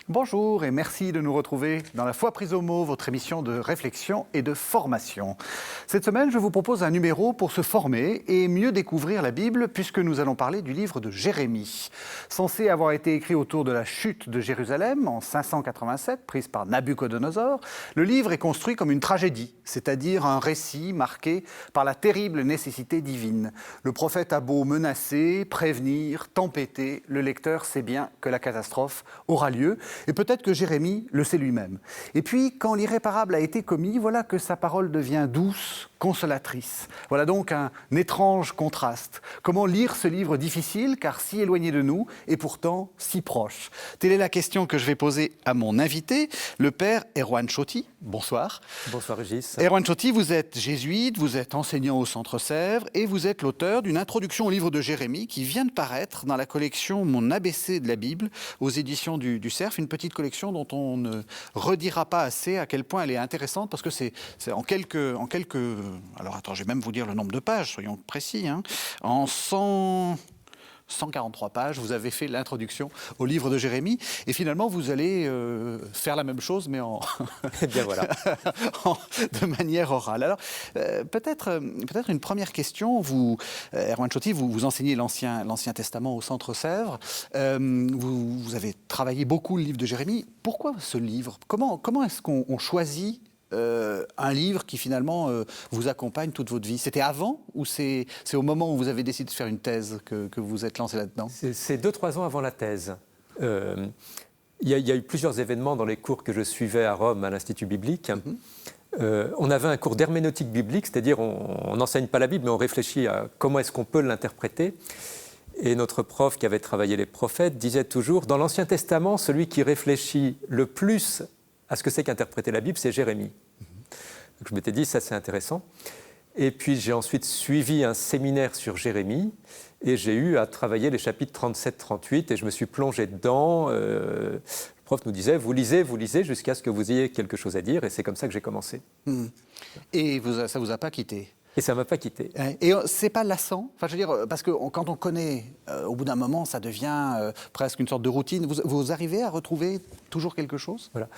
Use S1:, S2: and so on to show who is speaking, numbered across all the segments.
S1: Bonjour et merci de nous retrouver dans La Foi prise au mot, votre émission de réflexion et de formation. Cette semaine, je vous propose un numéro pour se former et mieux découvrir la Bible, puisque nous allons parler du livre de Jérémie. Censé avoir été écrit autour de la chute de Jérusalem en 587, prise par Nabuchodonosor, le livre est construit comme une tragédie, c'est-à-dire un récit marqué par la terrible nécessité divine. Le prophète a beau menacer, prévenir, tempêter, le lecteur sait bien que la catastrophe aura lieu. Et peut-être que Jérémie le sait lui-même. Et puis, quand l'irréparable a été commis, voilà que sa parole devient douce, consolatrice. Voilà donc un étrange contraste. Comment lire ce livre difficile, car si éloigné de nous, et pourtant si proche? Telle est la question que je vais poser à mon invité, le père Erwan Choty. Bonsoir.
S2: Bonsoir Régis.
S1: Erwan Choty, vous êtes jésuite, vous êtes enseignant au Centre Sèvres et vous êtes l'auteur d'une introduction au livre de Jérémie qui vient de paraître dans la collection Mon ABC de la Bible aux éditions du Cerf, une petite collection dont on ne redira pas assez à quel point elle est intéressante parce que c'est en quelques... Alors attends, je vais même vous dire le nombre de pages, soyons précis. En 143 pages, vous avez fait l'introduction au livre de Jérémie et finalement vous allez faire la même chose mais
S2: Eh bien voilà.
S1: de manière orale. Alors peut-être une première question. Vous, Erwan Choty, vous enseignez l'Ancien Testament au Centre Sèvres. Vous avez travaillé beaucoup le livre de Jérémie. Pourquoi ce livre? Comment est-ce qu'on choisit un livre qui finalement vous accompagne toute votre vie? C'était avant ou c'est au moment où vous avez décidé de faire une thèse que vous vous êtes lancé là-dedans?
S2: C'est 2-3 ans avant la thèse. Il y a eu plusieurs événements dans les cours que je suivais à Rome à l'Institut biblique. On avait un cours d'herméneutique biblique, c'est-à-dire on n'enseigne pas la Bible mais on réfléchit à comment est-ce qu'on peut l'interpréter. Et notre prof qui avait travaillé les prophètes disait toujours, dans l'Ancien Testament, celui qui réfléchit le plus à ce que c'est qu'interpréter la Bible, c'est Jérémie. Donc je m'étais dit, ça c'est intéressant. Et puis j'ai ensuite suivi un séminaire sur Jérémie et j'ai eu à travailler les chapitres 37-38 et je me suis plongé dedans. Le prof nous disait, vous lisez jusqu'à ce que vous ayez quelque chose à dire et c'est comme ça que j'ai commencé.
S1: Et ça ne vous a pas quitté?
S2: Et ça ne m'a pas quitté.
S1: Et c'est pas lassant? Enfin, je veux dire, parce que quand on connaît, au bout d'un moment, ça devient presque une sorte de routine. Vous arrivez à retrouver toujours quelque chose?
S2: Voilà.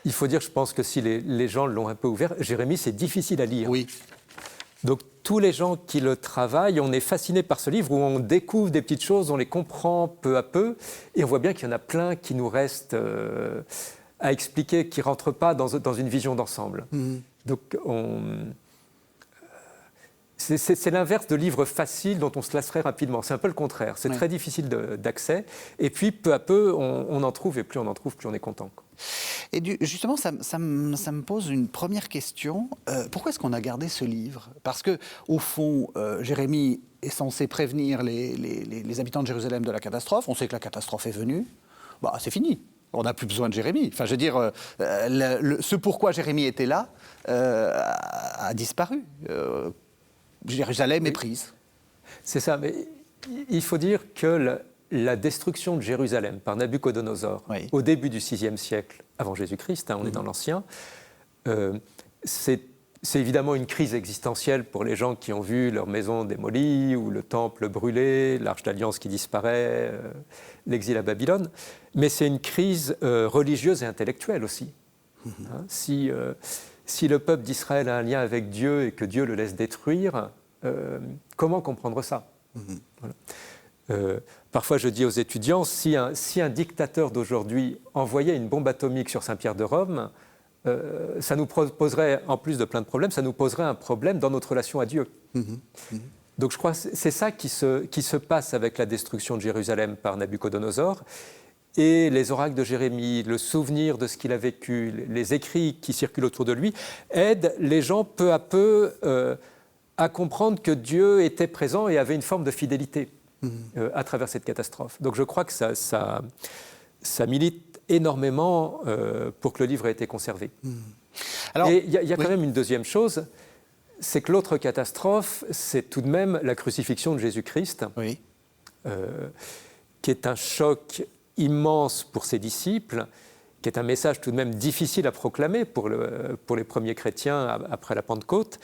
S2: Il faut dire, je pense que si les gens l'ont un peu ouvert, Jérémie, c'est difficile à lire.
S1: Oui.
S2: Donc, tous les gens qui le travaillent, on est fascinés par ce livre où on découvre des petites choses, on les comprend peu à peu, et on voit bien qu'il y en a plein qui nous restent à expliquer, qui ne rentrent pas dans une vision d'ensemble. Donc, c'est l'inverse de livres faciles dont on se lasserait rapidement. C'est un peu le contraire. C'est très difficile d'accès. Et puis, peu à peu, on en trouve. Et plus on en trouve, plus on est content.
S1: Et justement, ça me pose une première question. Pourquoi est-ce qu'on a gardé ce livre? Parce qu'au fond, Jérémie est censé prévenir les habitants de Jérusalem de la catastrophe. On sait que la catastrophe est venue. Bah, c'est fini. On n'a plus besoin de Jérémie. Enfin, je veux dire, ce pourquoi Jérémie était là a disparu. Jérusalem est prise.
S2: C'est ça, mais il faut dire que la destruction de Jérusalem par Nabuchodonosor au début du VIe siècle avant Jésus-Christ, on est dans l'Ancien, c'est évidemment une crise existentielle pour les gens qui ont vu leur maison démolie ou le temple brûlé, l'Arche d'Alliance qui disparaît, l'exil à Babylone, mais c'est une crise religieuse et intellectuelle aussi. Si le peuple d'Israël a un lien avec Dieu et que Dieu le laisse détruire, comment comprendre ça? Voilà. Parfois, je dis aux étudiants, si un dictateur d'aujourd'hui envoyait une bombe atomique sur Saint-Pierre de Rome, ça nous poserait, en plus de plein de problèmes, ça nous poserait un problème dans notre relation à Dieu. Donc je crois que c'est ça qui se passe avec la destruction de Jérusalem par Nabuchodonosor. Et les oracles de Jérémie, le souvenir de ce qu'il a vécu, les écrits qui circulent autour de lui, aident les gens peu à peu à comprendre que Dieu était présent et avait une forme de fidélité à travers cette catastrophe. Donc je crois que ça milite énormément pour que le livre ait été conservé. Alors, et il y a quand même une deuxième chose. c'est que l'autre catastrophe, c'est tout de même la crucifixion de Jésus-Christ,
S1: Oui.
S2: qui est un choc immense pour ses disciples, qui est un message tout de même difficile à proclamer pour les premiers chrétiens après la Pentecôte.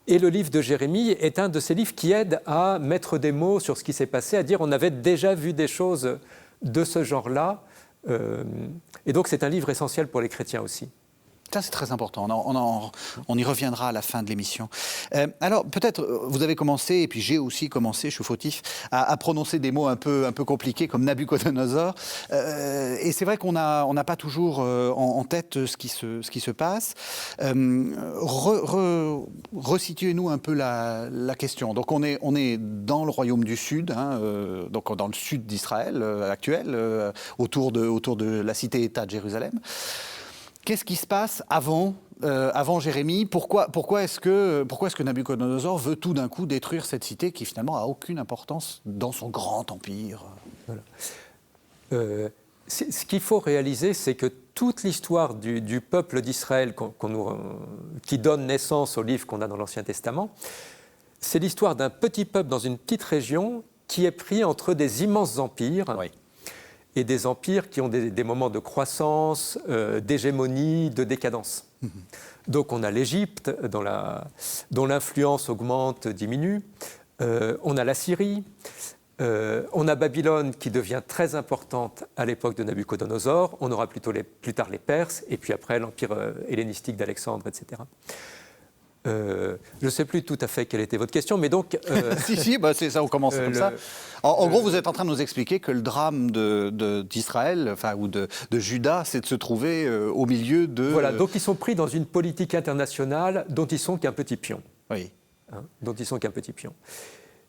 S2: Et le livre de Jérémie est un de ces livres qui aide à mettre des mots sur ce qui s'est passé, à dire on avait déjà vu des choses de ce genre-là. Et donc c'est un livre essentiel pour les chrétiens aussi.
S1: Ça, c'est très important. On y reviendra à la fin de l'émission. Alors, peut-être, vous avez commencé, et puis j'ai aussi commencé, je suis fautif, à prononcer des mots un peu compliqués, comme Nabucodonosor. Et c'est vrai qu'on n'a pas toujours en tête ce qui se passe. Resituez-nous un peu la question. Donc, on est dans le royaume du Sud, donc dans le sud d'Israël actuel, autour de la cité-État de Jérusalem. Qu'est-ce qui se passe avant Jérémie ? Pourquoi est-ce que Nabucodonosor veut tout d'un coup détruire cette cité qui finalement n'a aucune importance dans son grand empire ?
S2: Voilà. Ce qu'il faut réaliser, c'est que toute l'histoire du peuple d'Israël qui donne naissance au livre qu'on a dans l'Ancien Testament, c'est l'histoire d'un petit peuple dans une petite région qui est pris entre des immenses empires.
S1: Oui.
S2: Et des empires qui ont des moments de croissance, d'hégémonie, de décadence. Mm-hmm. Donc on a l'Égypte, dont l'influence augmente, diminue. On a la Syrie. On a Babylone, qui devient très importante à l'époque de Nabucodonosor. On aura plus tard les Perses, et puis après l'empire hellénistique d'Alexandre, etc. Je ne sais plus tout à fait quelle était votre question, mais donc...
S1: si, c'est ça, on commence comme ça. En gros, vous êtes en train de nous expliquer que le drame d'Israël, ou de Juda, c'est de se trouver au milieu de...
S2: Voilà, donc ils sont pris dans une politique internationale dont ils sont qu'un petit pion.
S1: Oui.
S2: Dont ils sont qu'un petit pion.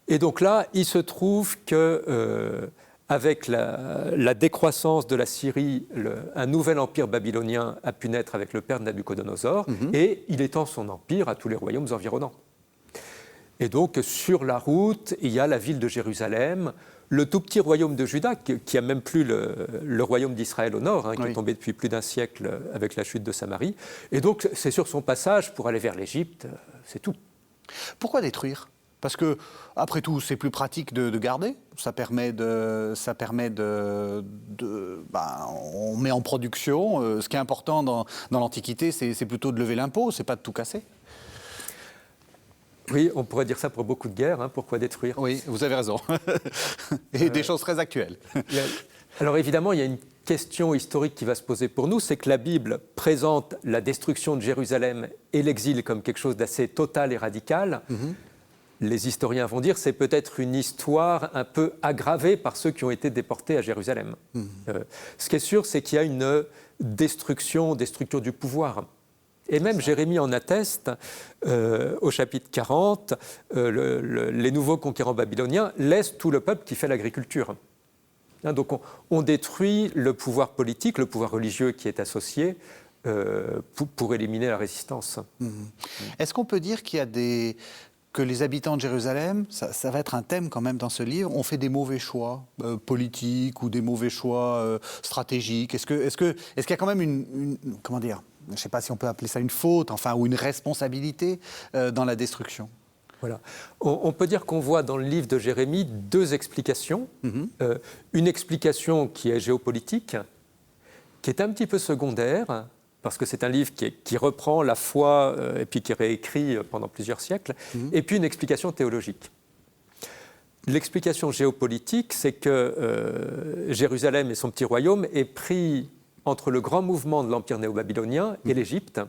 S2: Et donc là, il se trouve que... avec la décroissance de la Syrie, un nouvel empire babylonien a pu naître avec le père de Nabucodonosor, et il étend son empire à tous les royaumes environnants. Et donc, sur la route, il y a la ville de Jérusalem, le tout petit royaume de Juda, qui a même plus le royaume d'Israël au nord, qui est tombé depuis plus d'un siècle avec la chute de Samarie. Et donc, c'est sur son passage pour aller vers l'Égypte, c'est tout.
S1: Pourquoi détruire ? Parce que, après tout, c'est plus pratique de garder. Ça permet on met en production. Ce qui est important dans l'Antiquité, c'est plutôt de lever l'impôt, c'est pas de tout casser.
S2: Oui, on pourrait dire ça pour beaucoup de guerres. Pourquoi détruire ?
S1: Oui, vous avez raison. Et des choses très actuelles.
S2: Alors évidemment, il y a une question historique qui va se poser pour nous, c'est que la Bible présente la destruction de Jérusalem et l'exil comme quelque chose d'assez total et radical. Les historiens vont dire que c'est peut-être une histoire un peu aggravée par ceux qui ont été déportés à Jérusalem. Ce qui est sûr, c'est qu'il y a une destruction des structures du pouvoir. Et même Jérémie en atteste, au chapitre 40, les nouveaux conquérants babyloniens laissent tout le peuple qui fait l'agriculture. Donc on détruit le pouvoir politique, le pouvoir religieux qui est associé pour éliminer la résistance.
S1: Est-ce qu'on peut dire qu'il y a que les habitants de Jérusalem, ça va être un thème quand même dans ce livre, ont fait des mauvais choix politiques ou des mauvais choix stratégiques ? Est-ce qu'il y a quand même comment dire, je ne sais pas si on peut appeler ça une faute, ou une responsabilité dans la destruction ?
S2: Voilà. On peut dire qu'on voit dans le livre de Jérémie deux explications. Une explication qui est géopolitique, qui est un petit peu secondaire, parce que c'est un livre qui reprend la foi et puis qui est réécrit pendant plusieurs siècles, et puis une explication théologique. L'explication géopolitique, c'est que Jérusalem et son petit royaume est pris entre le grand mouvement de l'Empire néo-babylonien et l'Égypte,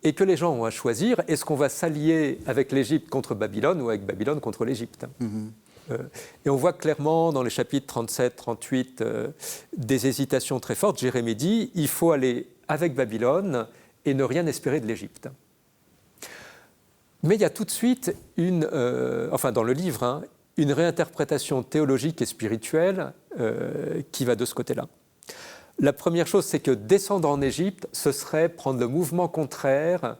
S2: et que les gens ont à choisir, est-ce qu'on va s'allier avec l'Égypte contre Babylone ou avec Babylone contre l'Égypte ? Et on voit clairement dans les chapitres 37, 38 des hésitations très fortes. Jérémie dit il faut aller avec Babylone et ne rien espérer de l'Égypte. Mais il y a tout de suite dans le livre, une réinterprétation théologique et spirituelle qui va de ce côté-là. La première chose, c'est que descendre en Égypte, ce serait prendre le mouvement contraire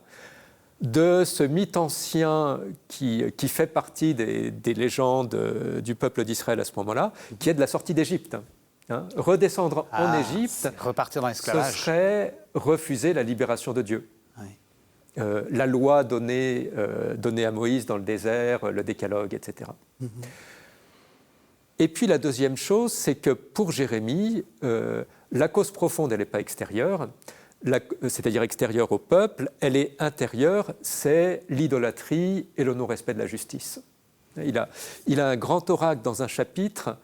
S2: de ce mythe ancien qui fait partie des légendes du peuple d'Israël à ce moment-là, qui est de la sortie d'Égypte. Redescendre en Égypte,
S1: repartir dans l'esclavage.
S2: Ce serait refuser la libération de Dieu.
S1: Oui.
S2: la loi donnée à Moïse dans le désert, le décalogue, etc. Et puis la deuxième chose, c'est que pour Jérémie, la cause profonde, elle n'est pas extérieure, c'est-à-dire extérieure au peuple, elle est intérieure, c'est l'idolâtrie et le non-respect de la justice. Il a un grand oracle dans un chapitre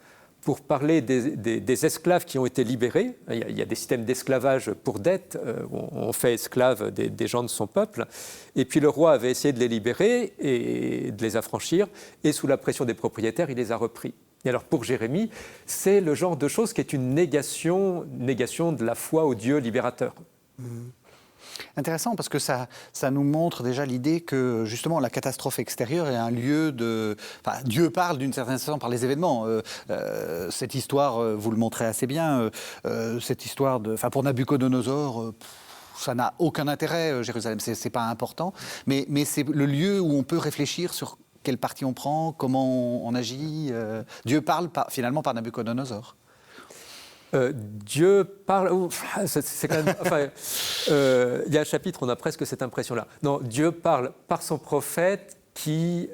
S2: pour parler des esclaves qui ont été libérés. Il y a des systèmes d'esclavage pour dette, on fait esclaves des gens de son peuple, et puis le roi avait essayé de les libérer et de les affranchir, et sous la pression des propriétaires, il les a repris. Et alors pour Jérémie, c'est le genre de chose qui est une négation de la foi au Dieu libérateur.
S1: Intéressant, parce que ça nous montre déjà l'idée que justement la catastrophe extérieure est un lieu de... Enfin, Dieu parle d'une certaine façon par les événements. Cette histoire, vous le montrez assez bien, cette histoire de... Enfin, pour Nabuchodonosor... ça n'a aucun intérêt, Jérusalem, c'est pas important, mais c'est le lieu où on peut réfléchir sur quel parti on prend, comment on agit. Dieu parle finalement par Nabuchodonosor.
S2: Dieu parle... c'est quand même... Enfin, il y a un chapitre, on a presque cette impression-là. Non, Dieu parle par son prophète qui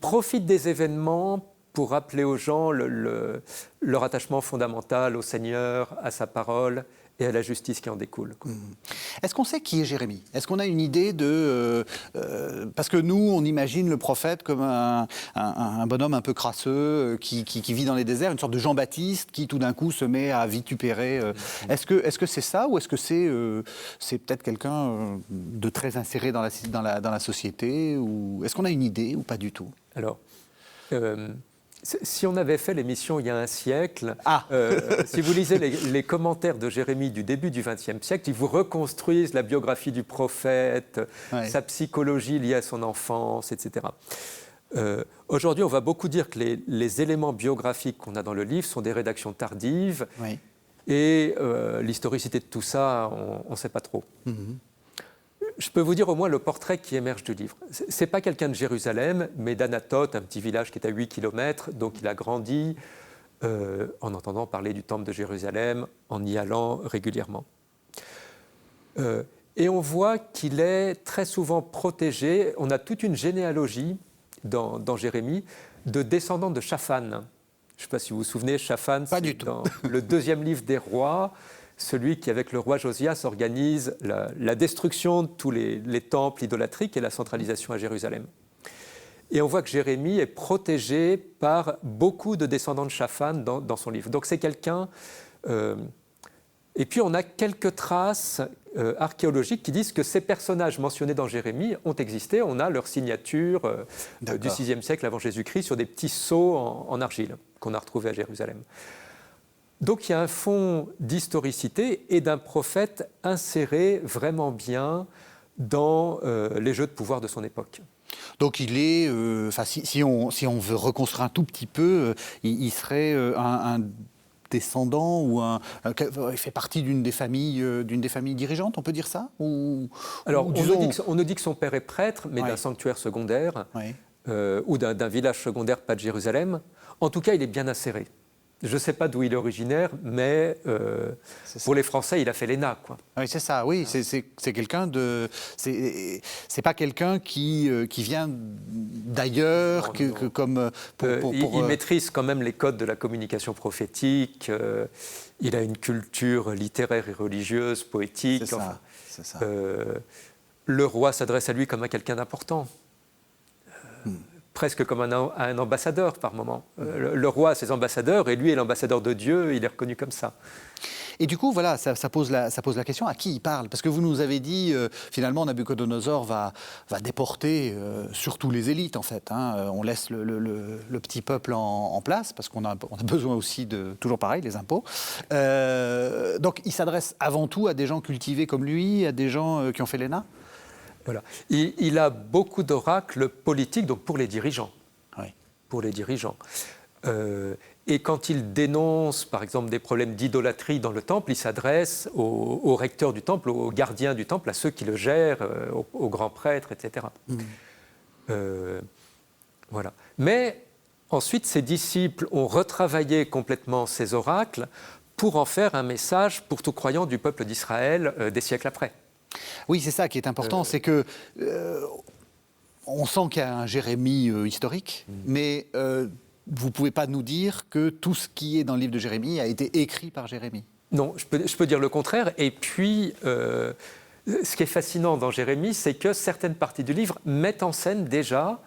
S2: profite des événements pour rappeler aux gens leur attachement fondamental au Seigneur, à sa parole et à la justice qui en découle.
S1: Est-ce qu'on sait qui est Jérémie ? Est-ce qu'on a une idée de... parce que nous, on imagine le prophète comme un bonhomme un peu crasseux qui vit dans les déserts, une sorte de Jean-Baptiste qui tout d'un coup se met à vitupérer. Est-ce que c'est ça, ou est-ce que c'est peut-être quelqu'un de très inséré dans la société, ou est-ce qu'on a une idée ou pas du tout ?
S2: Alors... si on avait fait l'émission il y a un siècle, si vous lisez les commentaires de Jérémie du début du XXe siècle, ils vous reconstruisent la biographie du prophète, sa psychologie liée à son enfance, etc. Aujourd'hui, on va beaucoup dire que les éléments biographiques qu'on a dans le livre sont des rédactions tardives, et l'historicité de tout ça, on ne sait pas trop. Je peux vous dire au moins le portrait qui émerge du livre. Ce n'est pas quelqu'un de Jérusalem, mais d'Anatote, un petit village qui est à 8 km, donc il a grandi en entendant parler du temple de Jérusalem, en y allant régulièrement. Et on voit qu'il est très souvent protégé. On a toute une généalogie dans Jérémie de descendants de Shaphan. Je ne sais pas si vous vous souvenez, Shaphan, c'est dans le deuxième livre des rois, celui qui, avec le roi Josias, organise la destruction de tous les temples idolâtriques et la centralisation à Jérusalem. Et on voit que Jérémie est protégé par beaucoup de descendants de Shaphan dans son livre. Donc c'est quelqu'un... Et puis on a quelques traces archéologiques qui disent que ces personnages mentionnés dans Jérémie ont existé. On a leur signature du VIe siècle avant Jésus-Christ sur des petits sceaux en argile qu'on a retrouvés à Jérusalem. Donc il y a un fond d'historicité et d'un prophète inséré vraiment bien dans les jeux de pouvoir de son époque.
S1: Donc il est, si on veut reconstruire un tout petit peu, il serait un descendant ou il fait partie d'une des familles dirigeantes, on peut dire ça,
S2: Alors on nous dit que son père est prêtre, mais d'un sanctuaire secondaire, ou d'un village secondaire pas de Jérusalem. En tout cas, il est bien inséré. Je ne sais pas d'où il est originaire, mais pour les Français, il a fait l'ENA, quoi.
S1: Oui, c'est ça. Oui, c'est quelqu'un de... C'est pas quelqu'un qui vient d'ailleurs, comme...
S2: Il maîtrise quand même les codes de la communication prophétique. Il a une culture littéraire et religieuse, poétique.
S1: C'est ça.
S2: Le roi s'adresse à lui comme à quelqu'un d'important. Presque comme un ambassadeur par moment. Le roi a ses ambassadeurs et lui est l'ambassadeur de Dieu, il est reconnu comme ça.
S1: Et du coup, voilà, ça pose la question, à qui il parle ? Parce que vous nous avez dit, finalement, Nabuchodonosor va déporter surtout les élites, en fait. On laisse le petit peuple en place, parce qu'on a besoin aussi de, toujours pareil, les impôts. Donc, il s'adresse avant tout à des gens cultivés comme lui, à des gens qui ont fait l'ENA ?
S2: Voilà. Il a beaucoup d'oracles politiques, donc pour les dirigeants.
S1: Oui.
S2: Pour les dirigeants. Et quand il dénonce, par exemple, des problèmes d'idolâtrie dans le temple, il s'adresse au recteur du temple, aux gardiens du temple, à ceux qui le gèrent, aux grands prêtres, etc. Voilà. Mais ensuite, ses disciples ont retravaillé complètement ces oracles pour en faire un message pour tout croyant du peuple d'Israël des siècles après.
S1: Oui, c'est ça qui est important, c'est que on sent qu'il y a un Jérémie historique, mais vous ne pouvez pas nous dire que tout ce qui est dans le livre de Jérémie a été écrit par Jérémie.
S2: Non, je peux dire le contraire. Et puis, ce qui est fascinant dans Jérémie, c'est que certaines parties du livre mettent en scène déjà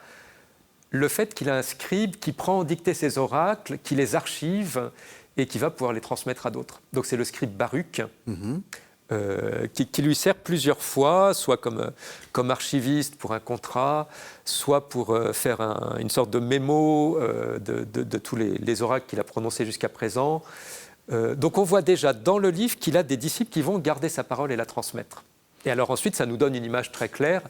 S2: le fait qu'il a un scribe qui prend en dictée ses oracles, qui les archive et qui va pouvoir les transmettre à d'autres. Donc c'est le scribe Baruch, qui lui sert plusieurs fois, soit comme archiviste pour un contrat, soit pour faire une sorte de mémo de tous les oracles qu'il a prononcés jusqu'à présent. Donc on voit déjà dans le livre qu'il a des disciples qui vont garder sa parole et la transmettre. Et alors ensuite, ça nous donne une image très claire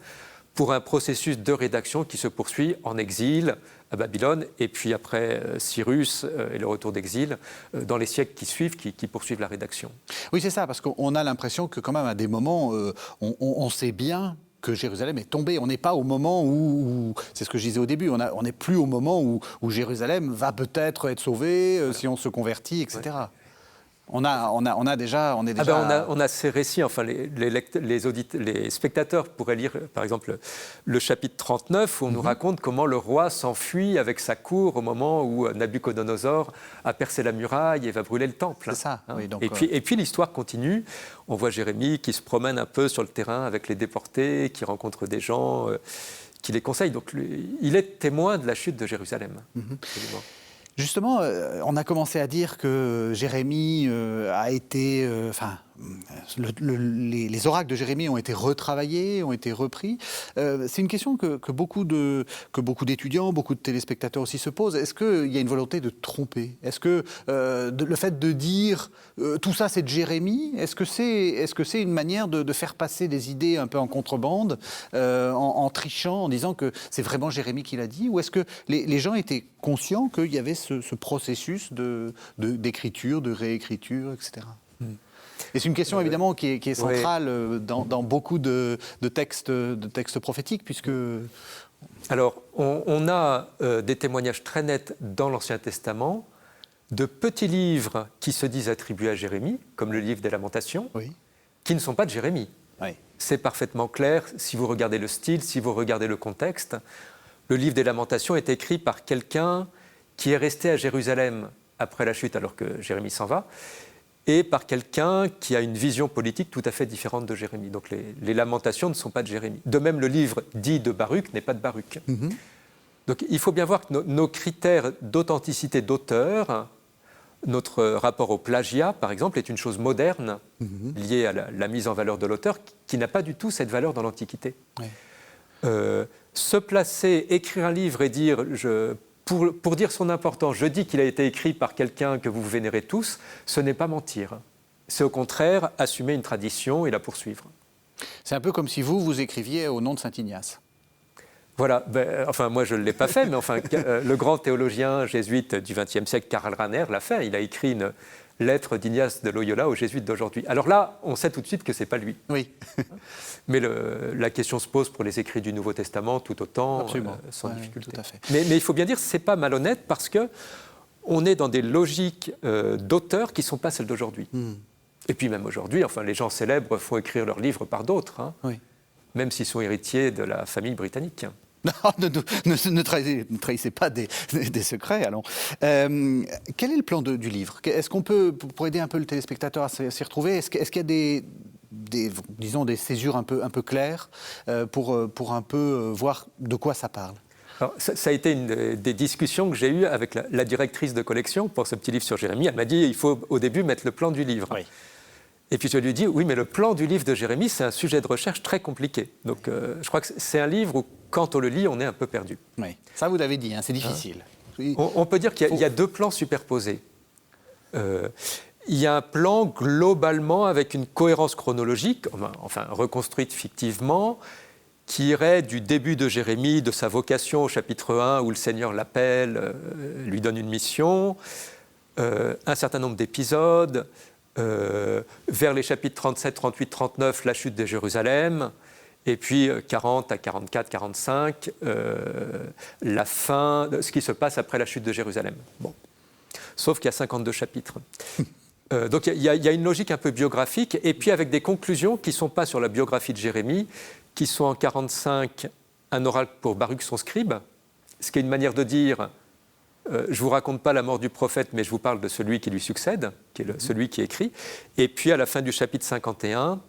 S2: pour un processus de rédaction qui se poursuit en exil à Babylone, et puis après Cyrus et le retour d'exil, dans les siècles qui suivent, qui poursuivent la rédaction.
S1: Oui, c'est ça, parce qu'on a l'impression que quand même à des moments, on sait bien que Jérusalem est tombée. On n'est pas au moment où c'est ce que je disais au début, on n'est plus au moment où Jérusalem va peut-être être sauvée si on se convertit, etc. Ouais. On est déjà.
S2: On a ces récits, enfin les spectateurs pourraient lire par exemple le chapitre 39 où on nous raconte comment le roi s'enfuit avec sa cour au moment où Nabuchodonosor a percé la muraille et va brûler le temple.
S1: C'est ça. Oui, donc,
S2: et puis l'histoire continue. On voit Jérémie qui se promène un peu sur le terrain avec les déportés, qui rencontre des gens, qui les conseille. Donc il est témoin de la chute de Jérusalem.
S1: Justement, on a commencé à dire que Jérémie a été... les oracles de Jérémie ont été retravaillés, ont été repris. C'est une question que beaucoup d'étudiants, beaucoup de téléspectateurs aussi se posent. Est-ce qu'il y a une volonté de tromper ? Est-ce que le fait de dire tout ça c'est de Jérémie, est-ce que c'est une manière de faire passer des idées un peu en contrebande, en trichant, en disant que c'est vraiment Jérémie qui l'a dit ? Ou est-ce que les gens étaient conscients qu'il y avait ce processus d'écriture, de réécriture, etc. Et c'est une question évidemment qui est centrale dans beaucoup de textes prophétiques, puisque...
S2: Alors, on a des témoignages très nets dans l'Ancien Testament de petits livres qui se disent attribués à Jérémie, comme le livre des Lamentations, qui ne sont pas de Jérémie. Oui. C'est parfaitement clair si vous regardez le style, si vous regardez le contexte. Le livre des Lamentations est écrit par quelqu'un qui est resté à Jérusalem après la chute, alors que Jérémie s'en va, et par quelqu'un qui a une vision politique tout à fait différente de Jérémie. Donc les Lamentations ne sont pas de Jérémie. De même, le livre dit de Baruch n'est pas de Baruch. Donc il faut bien voir que nos critères d'authenticité d'auteur, notre rapport au plagiat, par exemple, est une chose moderne, liée à la mise en valeur de l'auteur, qui n'a pas du tout cette valeur dans l'Antiquité. Oui. Se placer, écrire un livre et dire... Pour dire son importance, je dis qu'il a été écrit par quelqu'un que vous vénérez tous, ce n'est pas mentir. C'est au contraire assumer une tradition et la poursuivre.
S1: C'est un peu comme si vous écriviez au nom de Saint Ignace.
S2: Voilà, enfin moi je ne l'ai pas fait, mais enfin le grand théologien jésuite du XXe siècle, Karl Rahner, l'a fait. Il a écrit une lettre d'Ignace de Loyola aux jésuites d'aujourd'hui. Alors là, on sait tout de suite que ce n'est pas lui.
S1: Oui.
S2: Mais la question se pose pour les écrits du Nouveau Testament tout autant, sans difficulté.
S1: Tout à fait.
S2: Mais il faut bien dire que ce n'est pas malhonnête parce qu'on est dans des logiques d'auteurs qui ne sont pas celles d'aujourd'hui. Et puis même aujourd'hui, enfin, les gens célèbres font écrire leurs livres par d'autres, même s'ils sont héritiers de la famille britannique.
S1: Non, ne trahissez pas des secrets, allons. Quel est le plan du livre ? Est-ce qu'on peut, pour aider un peu le téléspectateur à s'y retrouver, est-ce qu'il y a des césures un peu claires pour un peu voir de quoi ça parle ?
S2: Alors, ça a été une des discussions que j'ai eues avec la directrice de collection pour ce petit livre sur Jérémie. Elle m'a dit il faut au début mettre le plan du livre. Oui. Et puis je lui ai dit, oui, mais le plan du livre de Jérémie, c'est un sujet de recherche très compliqué. Donc je crois que c'est un livre où, quand on le lit, on est un peu perdu.
S1: Oui, ça vous l'avez dit, c'est difficile.
S2: On peut dire qu'il y a deux plans superposés. Il y a un plan globalement avec une cohérence chronologique, enfin reconstruite fictivement, qui irait du début de Jérémie, de sa vocation au chapitre 1, où le Seigneur l'appelle, lui donne une mission, un certain nombre d'épisodes, vers les chapitres 37, 38, 39, la chute de Jérusalem, et puis 40 à 44, 45, la fin, ce qui se passe après la chute de Jérusalem. Bon. Sauf qu'il y a 52 chapitres. Donc il y a une logique un peu biographique, et puis avec des conclusions qui ne sont pas sur la biographie de Jérémie, qui sont en 45, un oracle pour Baruch son scribe, ce qui est une manière de dire je ne vous raconte pas la mort du prophète, mais je vous parle de celui qui lui succède, qui est celui qui écrit. Et puis à la fin du chapitre 51,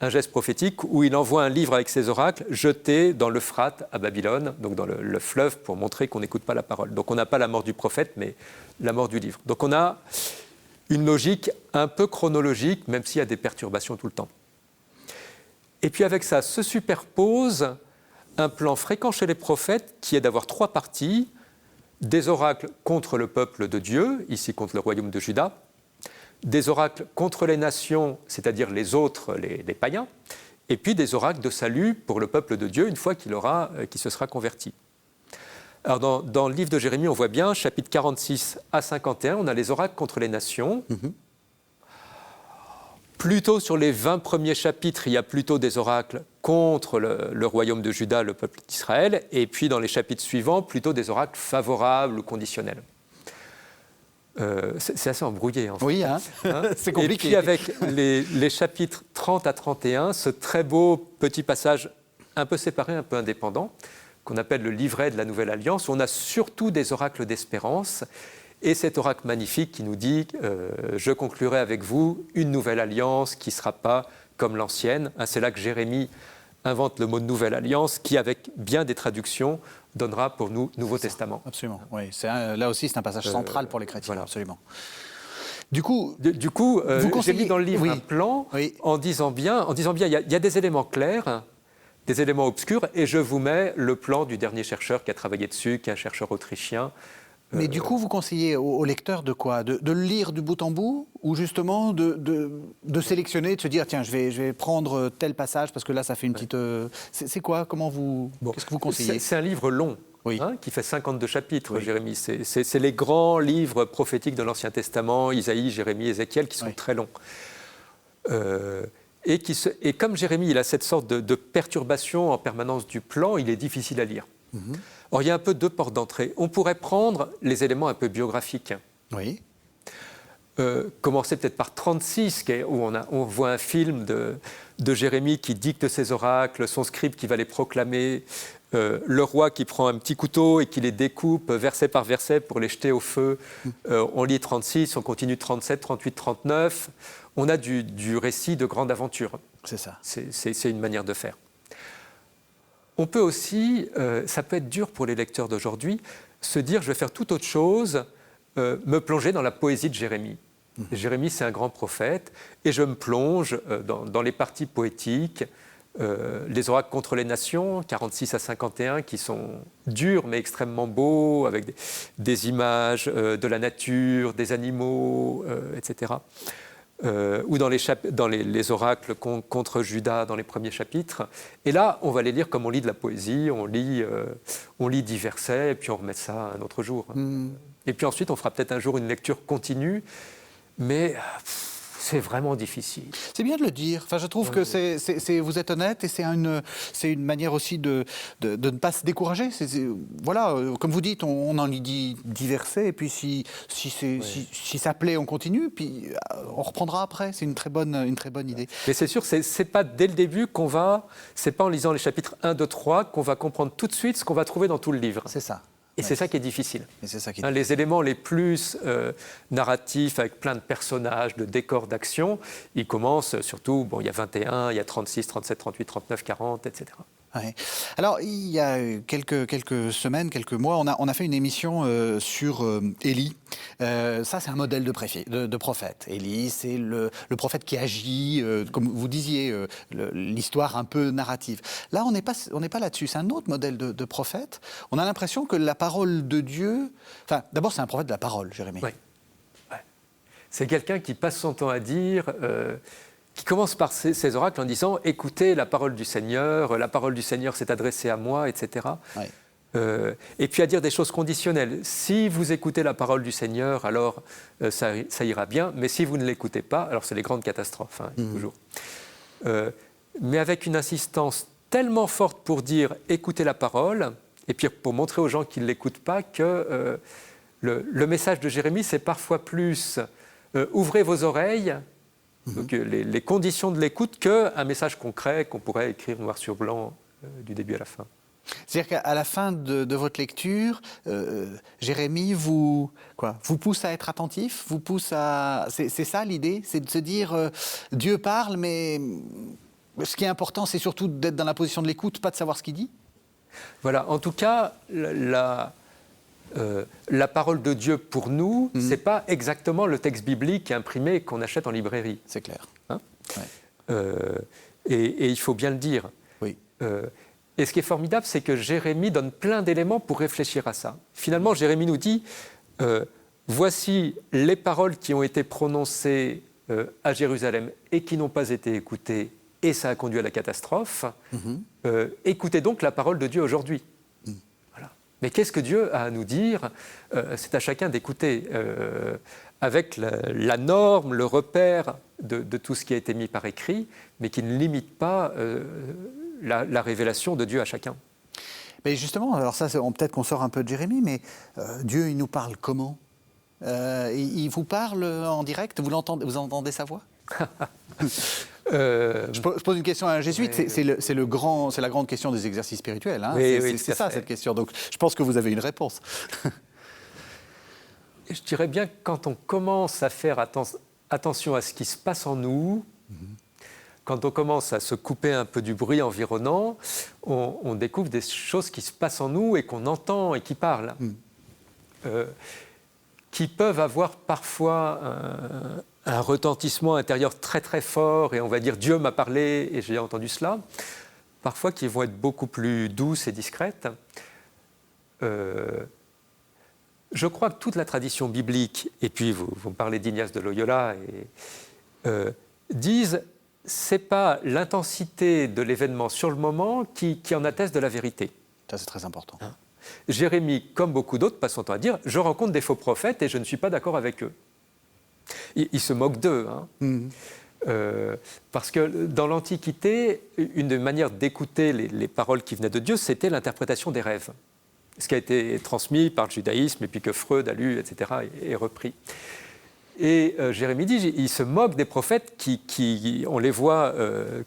S2: un geste prophétique où il envoie un livre avec ses oracles jeté dans l'Euphrate à Babylone, donc dans le fleuve, pour montrer qu'on n'écoute pas la parole. Donc on n'a pas la mort du prophète, mais la mort du livre. Donc on a une logique un peu chronologique, même s'il y a des perturbations tout le temps. Et puis avec ça se superpose un plan fréquent chez les prophètes qui est d'avoir 3 parties, des oracles contre le peuple de Dieu, ici contre le royaume de Juda, des oracles contre les nations, c'est-à-dire les autres, les païens, et puis des oracles de salut pour le peuple de Dieu une fois qu'il se sera converti. Alors dans le livre de Jérémie, on voit bien, chapitre 46 à 51, on a les oracles contre les nations. Plutôt sur les 20 premiers chapitres, il y a plutôt des oracles contre le royaume de Juda, le peuple d'Israël, et puis dans les chapitres suivants, plutôt des oracles favorables ou conditionnels. C'est assez embrouillé, en fait.
S1: Oui, hein c'est compliqué.
S2: Et puis avec les chapitres 30 à 31, ce très beau petit passage un peu séparé, un peu indépendant, qu'on appelle le livret de la Nouvelle Alliance, où on a surtout des oracles d'espérance, et cet oracle magnifique qui nous dit « Je conclurai avec vous une nouvelle alliance qui ne sera pas comme l'ancienne ». C'est là que Jérémie invente le mot de nouvelle alliance, qui, avec bien des traductions, donnera pour nous Nouveau Testament.
S1: Absolument, oui. Là aussi, c'est un passage central pour les chrétiens,
S2: voilà.
S1: absolument. Du coup,
S2: j'ai mis dans le livre un plan en disant bien, il y a des éléments clairs, des éléments obscurs, et je vous mets le plan du dernier chercheur qui a travaillé dessus, qui est un chercheur autrichien.
S1: Mais du coup, vous conseillez au lecteur de quoi ? De le lire du bout en bout, ou justement de sélectionner, de se dire tiens, je vais prendre tel passage parce que là, ça fait une petite. C'est quoi ? Qu'est-ce que vous conseillez ?
S2: C'est un livre long.
S1: Oui.
S2: Qui fait 52 chapitres, Jérémie. C'est les grands livres prophétiques de l'Ancien Testament, Isaïe, Jérémie, Ézéchiel, qui sont très longs. Et comme Jérémie, il a cette sorte de perturbation en permanence du plan, il est difficile à lire. Or, il y a un peu 2 portes d'entrée. On pourrait prendre les éléments un peu biographiques.
S1: Oui.
S2: Commencer peut-être par 36, où on voit un film de Jérémie qui dicte ses oracles, son scribe qui va les proclamer, le roi qui prend un petit couteau et qui les découpe verset par verset pour les jeter au feu. On lit 36, on continue 37, 38, 39. On a du récit de grande aventure.
S1: C'est ça.
S2: C'est une manière de faire. On peut aussi, ça peut être dur pour les lecteurs d'aujourd'hui, se dire je vais faire tout autre chose, me plonger dans la poésie de Jérémie. Jérémie, c'est un grand prophète, et je me plonge dans les parties poétiques, les oracles contre les nations, 46 à 51, qui sont durs mais extrêmement beaux, avec des images de la nature, des animaux, etc. Ou dans les oracles contre Judas dans les premiers chapitres. Et là, on va les lire comme on lit de la poésie, on lit 10 versets, et puis on remet ça un autre jour. Et puis ensuite, on fera peut-être un jour une lecture continue, mais c'est vraiment difficile.
S1: C'est bien de le dire. Enfin, je trouve que vous êtes honnête, et c'est une manière aussi de ne pas se décourager. Voilà, comme vous dites, on en lit 10 versets, et puis si ça plaît, on continue, puis on reprendra après. C'est une très bonne idée.
S2: Mais c'est sûr, c'est pas dès le début c'est pas en lisant les chapitres 1, 2, 3 qu'on va comprendre tout de suite ce qu'on va trouver dans tout le livre.
S1: C'est ça.
S2: Et c'est ça qui est difficile.
S1: Et
S2: les éléments les plus narratifs, avec plein de personnages, de décors, d'actions, ils commencent surtout, il y a 21, il y a 36, 37, 38, 39, 40, etc.
S1: Ouais. Alors, il y a quelques semaines, quelques mois, on a fait une émission sur Élie. Ça, c'est un modèle de prophète. Élie, c'est le prophète qui agit, comme vous disiez, l'histoire un peu narrative. Là, on n'est pas là-dessus. C'est un autre modèle de prophète. On a l'impression que la parole de Dieu... Enfin, d'abord, c'est un prophète de la parole, Jérémie.
S2: Oui. Ouais. C'est quelqu'un qui passe son temps à dire... qui commence par ces oracles en disant « Écoutez la parole du Seigneur s'est adressée à moi, etc.
S1: Ouais. »
S2: Et puis à dire des choses conditionnelles. Si vous écoutez la parole du Seigneur, alors ça ira bien, mais si vous ne l'écoutez pas, alors c'est les grandes catastrophes, toujours. Mais avec une insistance tellement forte pour dire « Écoutez la parole », et puis pour montrer aux gens qui ne l'écoutent pas que le message de Jérémie, c'est parfois plus ouvrez vos oreilles, donc, les conditions de l'écoute, qu'un message concret qu'on pourrait écrire noir sur blanc du début à la fin.
S1: C'est-à-dire qu'à la fin de votre lecture, Jérémie vous pousse à être attentif, vous pousse à... C'est ça l'idée, c'est de se dire Dieu parle, mais ce qui est important, c'est surtout d'être dans la position de l'écoute, pas de savoir ce qu'il dit.
S2: Voilà, en tout cas, la parole de Dieu pour nous, c'est pas exactement le texte biblique imprimé qu'on achète en librairie.
S1: C'est clair.
S2: Hein
S1: Ouais.
S2: Et il faut bien le dire.
S1: Oui.
S2: Et ce qui est formidable, c'est que Jérémie donne plein d'éléments pour réfléchir à ça. Finalement, Jérémie nous dit, voici les paroles qui ont été prononcées à Jérusalem et qui n'ont pas été écoutées, et ça a conduit à la catastrophe. Écoutez donc la parole de Dieu aujourd'hui. Voilà. Mais qu'est-ce que Dieu a à nous dire? C'est à chacun d'écouter, avec la norme, le repère de tout ce qui a été mis par écrit, mais qui ne limite pas la révélation de Dieu à chacun.
S1: Mais justement, alors ça, peut-être qu'on sort un peu de Jérémie, mais Dieu, il nous parle comment? Il vous parle en direct? Vous entendez sa voix? Je pose une question à un jésuite,
S2: oui,
S1: c'est la grande question des exercices spirituels. Hein.
S2: Oui,
S1: c'est ça, cette question. Donc, je pense que vous avez une réponse.
S2: Je dirais bien que quand on commence à faire attention à ce qui se passe en nous, quand on commence à se couper un peu du bruit environnant, on découvre des choses qui se passent en nous et qu'on entend et qui parlent, qui peuvent avoir parfois un retentissement intérieur très très fort, et on va dire Dieu m'a parlé et j'ai entendu cela, parfois qui vont être beaucoup plus douces et discrètes. Je crois que toute la tradition biblique, et puis vous me parlez d'Ignace de Loyola, disent c'est pas l'intensité de l'événement sur le moment qui en atteste de la vérité.
S1: Ça, c'est très important.
S2: Jérémie, comme beaucoup d'autres, passe son temps à dire « je rencontre des faux prophètes et je ne suis pas d'accord avec eux ». Il se moque d'eux. Parce que dans l'Antiquité, une des manières d'écouter les paroles qui venaient de Dieu, c'était l'interprétation des rêves. Ce qui a été transmis par le judaïsme et puis que Freud a lu, etc., et repris. Et Jérémie dit, il se moque des prophètes qui on les voit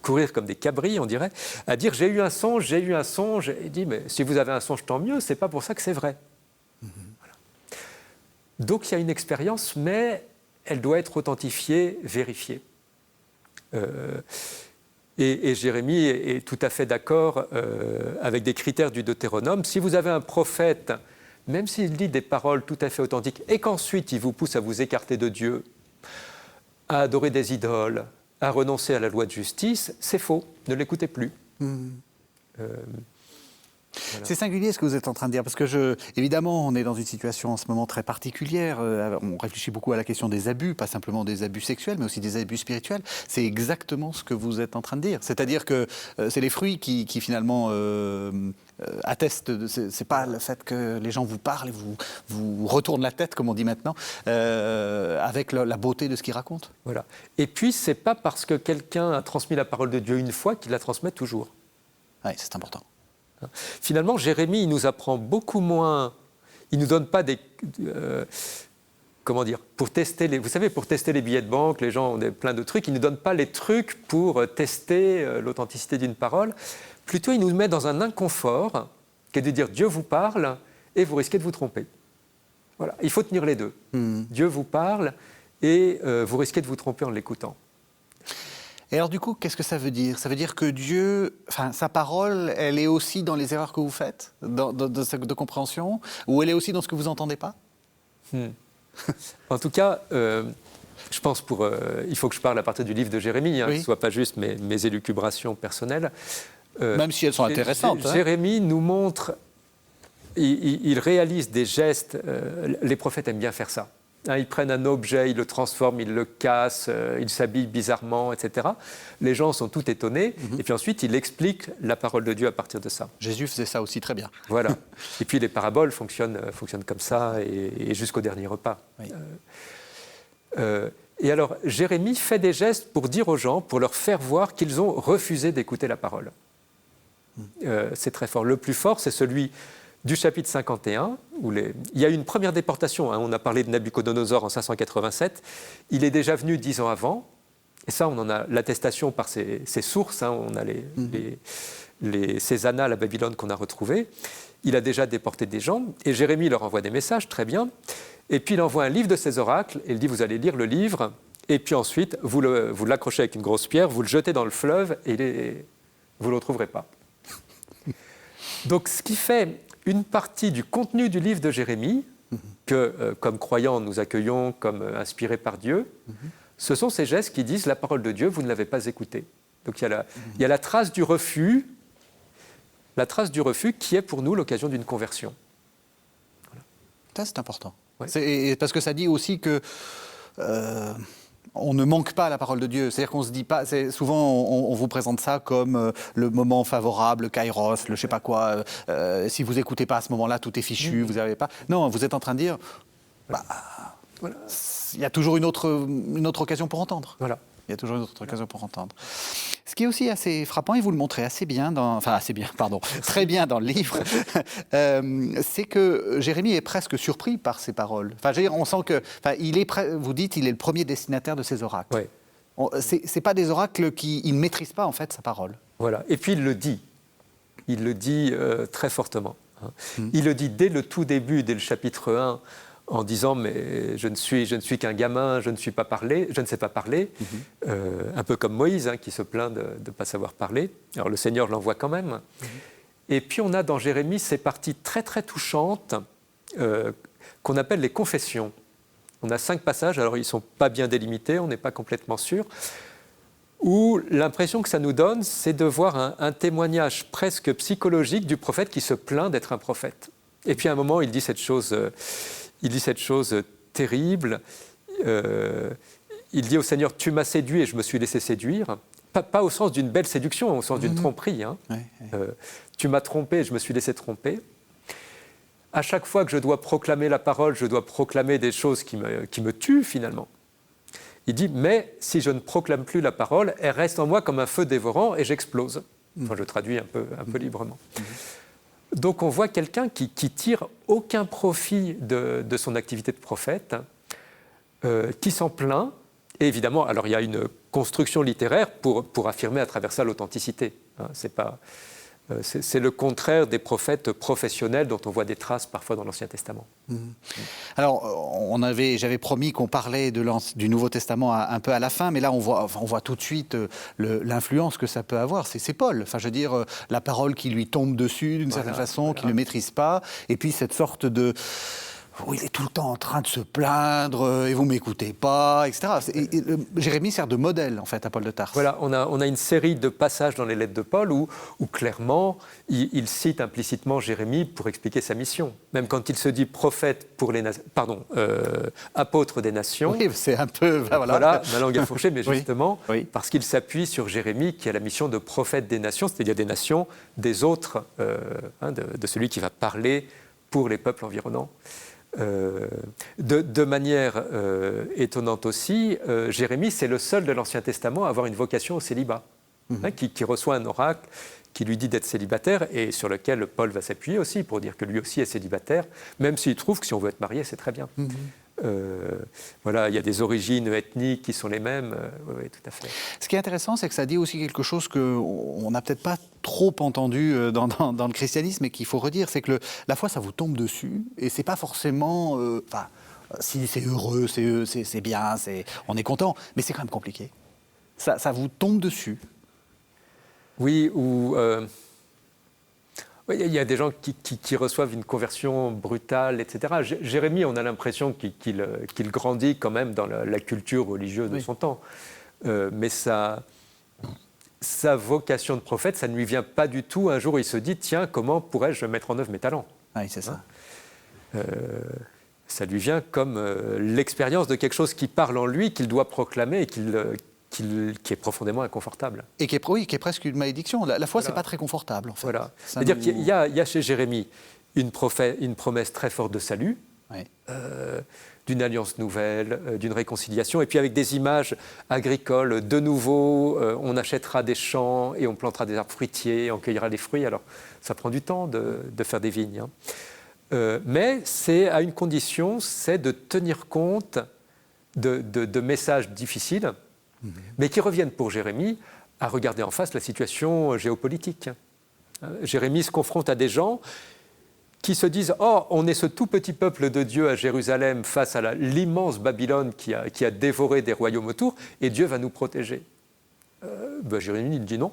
S2: courir comme des cabris, on dirait, à dire j'ai eu un songe, j'ai eu un songe. Et il dit, mais si vous avez un songe, tant mieux, c'est pas pour ça que c'est vrai. Voilà. Donc il y a une expérience, mais elle doit être authentifiée, vérifiée. Et Jérémie est tout à fait d'accord avec des critères du Deutéronome. Si vous avez un prophète, même s'il dit des paroles tout à fait authentiques, et qu'ensuite il vous pousse à vous écarter de Dieu, à adorer des idoles, à renoncer à la loi de justice, c'est faux, ne l'écoutez plus.
S1: Voilà. C'est singulier ce que vous êtes en train de dire, parce que évidemment, on est dans une situation en ce moment très particulière. On réfléchit beaucoup à la question des abus, pas simplement des abus sexuels, mais aussi des abus spirituels. C'est exactement ce que vous êtes en train de dire. C'est-à-dire que c'est les fruits qui finalement attestent. C'est pas le fait que les gens vous parlent et vous retournent la tête, comme on dit maintenant, avec la beauté de ce qu'ils racontent.
S2: Voilà. Et puis, c'est pas parce que quelqu'un a transmis la parole de Dieu une fois qu'il la transmet toujours.
S1: Oui, c'est important.
S2: Finalement, Jérémie, il nous apprend beaucoup moins. Il ne nous donne pas des... comment dire, pour tester les... Vous savez, pour tester les billets de banque, les gens ont plein de trucs. Il ne nous donne pas les trucs pour tester l'authenticité d'une parole. Plutôt, il nous met dans un inconfort, qui est de dire Dieu vous parle et vous risquez de vous tromper. Voilà. Il faut tenir les deux. Dieu vous parle et vous risquez de vous tromper en l'écoutant.
S1: Et alors du coup, qu'est-ce que ça veut dire? Ça veut dire que Dieu, sa parole, elle est aussi dans les erreurs que vous faites, de compréhension, ou elle est aussi dans ce que vous n'entendez pas?
S2: En tout cas, je pense il faut que je parle à partir du livre de Jérémie, oui. Que ce ne soit pas juste mes élucubrations personnelles.
S1: Même si elles sont intéressantes.
S2: Jérémie nous montre, il réalise des gestes, les prophètes aiment bien faire ça. Ils prennent un objet, ils le transforment, ils le cassent, ils s'habillent bizarrement, etc. Les gens sont tout étonnés. Et puis ensuite, il explique la parole de Dieu à partir de ça.
S1: Jésus faisait ça aussi très bien.
S2: Voilà. Et puis les paraboles fonctionnent comme ça et jusqu'au dernier repas. Oui. Et alors, Jérémie fait des gestes pour dire aux gens, pour leur faire voir qu'ils ont refusé d'écouter la parole. C'est très fort. Le plus fort, c'est celui du chapitre 51, il y a eu une première déportation. Hein, on a parlé de Nabuchodonosor en 587. Il est déjà venu 10 ans avant. Et ça, on en a l'attestation par ses sources. Hein, on a ces annales à Babylone qu'on a retrouvées. Il a déjà déporté des gens. Et Jérémie leur envoie des messages, très bien. Et puis il envoie un livre de ses oracles. Et il dit, vous allez lire le livre. Et puis ensuite, vous l'accrochez avec une grosse pierre, vous le jetez dans le fleuve et vous ne le retrouverez pas. Donc ce qui fait une partie du contenu du livre de Jérémie, que comme croyants nous accueillons comme inspirés par Dieu, ce sont ces gestes qui disent la parole de Dieu, vous ne l'avez pas écoutée. Donc il y a la trace du refus, qui est pour nous l'occasion d'une conversion.
S1: Voilà. Ça c'est important.
S2: Ouais.
S1: Parce que ça dit aussi que on ne manque pas à la parole de Dieu. C'est-à-dire qu'on se dit pas. Souvent, on vous présente ça comme le moment favorable, le kairos, le je sais pas quoi. Si vous écoutez pas à ce moment-là, tout est fichu. Vous n'avez pas. Non, vous êtes en train de dire. Voilà. Il y a toujours une autre occasion pour entendre.
S2: Voilà.
S1: Il y a toujours une autre occasion pour entendre. Ce qui est aussi assez frappant, et vous le montrez très bien dans le livre, c'est que Jérémie est presque surpris par ces paroles. Enfin, on sent que, vous dites, il est le premier destinataire de ces oracles.
S2: Ouais.
S1: C'est pas des oracles il ne maîtrise pas en fait sa parole.
S2: Voilà. Et puis il le dit très fortement. Hein. Il le dit dès le tout début, dès le chapitre 1. En disant mais je ne suis qu'un gamin, je ne sais pas parler, un peu comme Moïse hein, qui se plaint de ne pas savoir parler. Alors le Seigneur l'envoie quand même. Et puis on a dans Jérémie ces parties très très touchantes qu'on appelle les confessions. On a 5 passages, alors ils ne sont pas bien délimités, on n'est pas complètement sûr, où l'impression que ça nous donne, c'est de voir un témoignage presque psychologique du prophète qui se plaint d'être un prophète. Et puis à un moment, il dit cette chose terrible. Il dit au Seigneur, tu m'as séduit et je me suis laissé séduire. Pas au sens d'une belle séduction, au sens d'une tromperie. Hein. Tu m'as trompé et je me suis laissé tromper. À chaque fois que je dois proclamer la parole, je dois proclamer des choses qui me tuent finalement. Il dit, mais si je ne proclame plus la parole, elle reste en moi comme un feu dévorant et j'explose. Enfin, je traduis un peu librement. Donc on voit quelqu'un qui tire aucun profit de son activité de prophète, qui s'en plaint. Et évidemment, alors il y a une construction littéraire pour affirmer à travers ça l'authenticité. Hein, c'est le contraire des prophètes professionnels dont on voit des traces parfois dans l'Ancien Testament.
S1: Alors, j'avais promis qu'on parlait du Nouveau Testament un peu à la fin, mais là on voit tout de suite l'influence que ça peut avoir. C'est Paul. Enfin, je veux dire, la parole qui lui tombe dessus d'une certaine façon, qu'il ne maîtrise pas, et puis cette sorte de... où il est tout le temps en train de se plaindre, et vous ne m'écoutez pas, etc. Jérémie sert de modèle, en fait, à Paul de Tarse.
S2: Voilà, on a une série de passages dans les lettres de Paul où clairement, il cite implicitement Jérémie pour expliquer sa mission. Même quand il se dit prophète apôtre des nations.
S1: Oui, c'est un peu...
S2: Voilà, ma langue est fourchée, mais justement,
S1: oui.
S2: Parce qu'il s'appuie sur Jérémie qui a la mission de prophète des nations, c'est-à-dire des nations, des autres, de celui qui va parler pour les peuples environnants. De manière étonnante aussi, Jérémie, c'est le seul de l'Ancien Testament à avoir une vocation au célibat, qui reçoit un oracle qui lui dit d'être célibataire et sur lequel Paul va s'appuyer aussi pour dire que lui aussi est célibataire, même s'il trouve que si on veut être marié, c'est très bien. Voilà, il y a des origines ethniques qui sont les mêmes, oui, tout à fait.
S1: Ce qui est intéressant, c'est que ça dit aussi quelque chose qu'on n'a peut-être pas trop entendu dans le christianisme et qu'il faut redire, c'est que la foi, ça vous tombe dessus et c'est pas forcément... si c'est heureux, c'est bien, on est content, mais c'est quand même compliqué. Ça vous tombe dessus.
S2: Oui, ou... il y a des gens qui reçoivent une conversion brutale, etc. Jérémie, on a l'impression qu'il grandit quand même dans la culture religieuse de son temps. Mais sa vocation de prophète, ça ne lui vient pas du tout. Un jour, il se dit, tiens, comment pourrais-je mettre en œuvre mes talents ?
S1: Oui, c'est ça.
S2: Ça lui vient comme l'expérience de quelque chose qui parle en lui, qu'il doit proclamer et qui est profondément inconfortable.
S1: Et qui est presque une malédiction. La foi, c'est pas très confortable, en fait.
S2: Voilà. C'est-à-dire qu'il y a chez Jérémie une promesse très forte de salut,
S1: Ouais.
S2: D'une alliance nouvelle, d'une réconciliation, et puis avec des images agricoles. De nouveau, on achètera des champs et on plantera des arbres fruitiers, on cueillera des fruits. Alors, ça prend du temps de faire des vignes, hein. Mais c'est à une condition, c'est de tenir compte de messages difficiles, mais qui reviennent pour Jérémie à regarder en face la situation géopolitique. Jérémie se confronte à des gens qui se disent « Oh, on est ce tout petit peuple de Dieu à Jérusalem face à l'immense Babylone qui a dévoré des royaumes autour, et Dieu va nous protéger. » Jérémie dit non.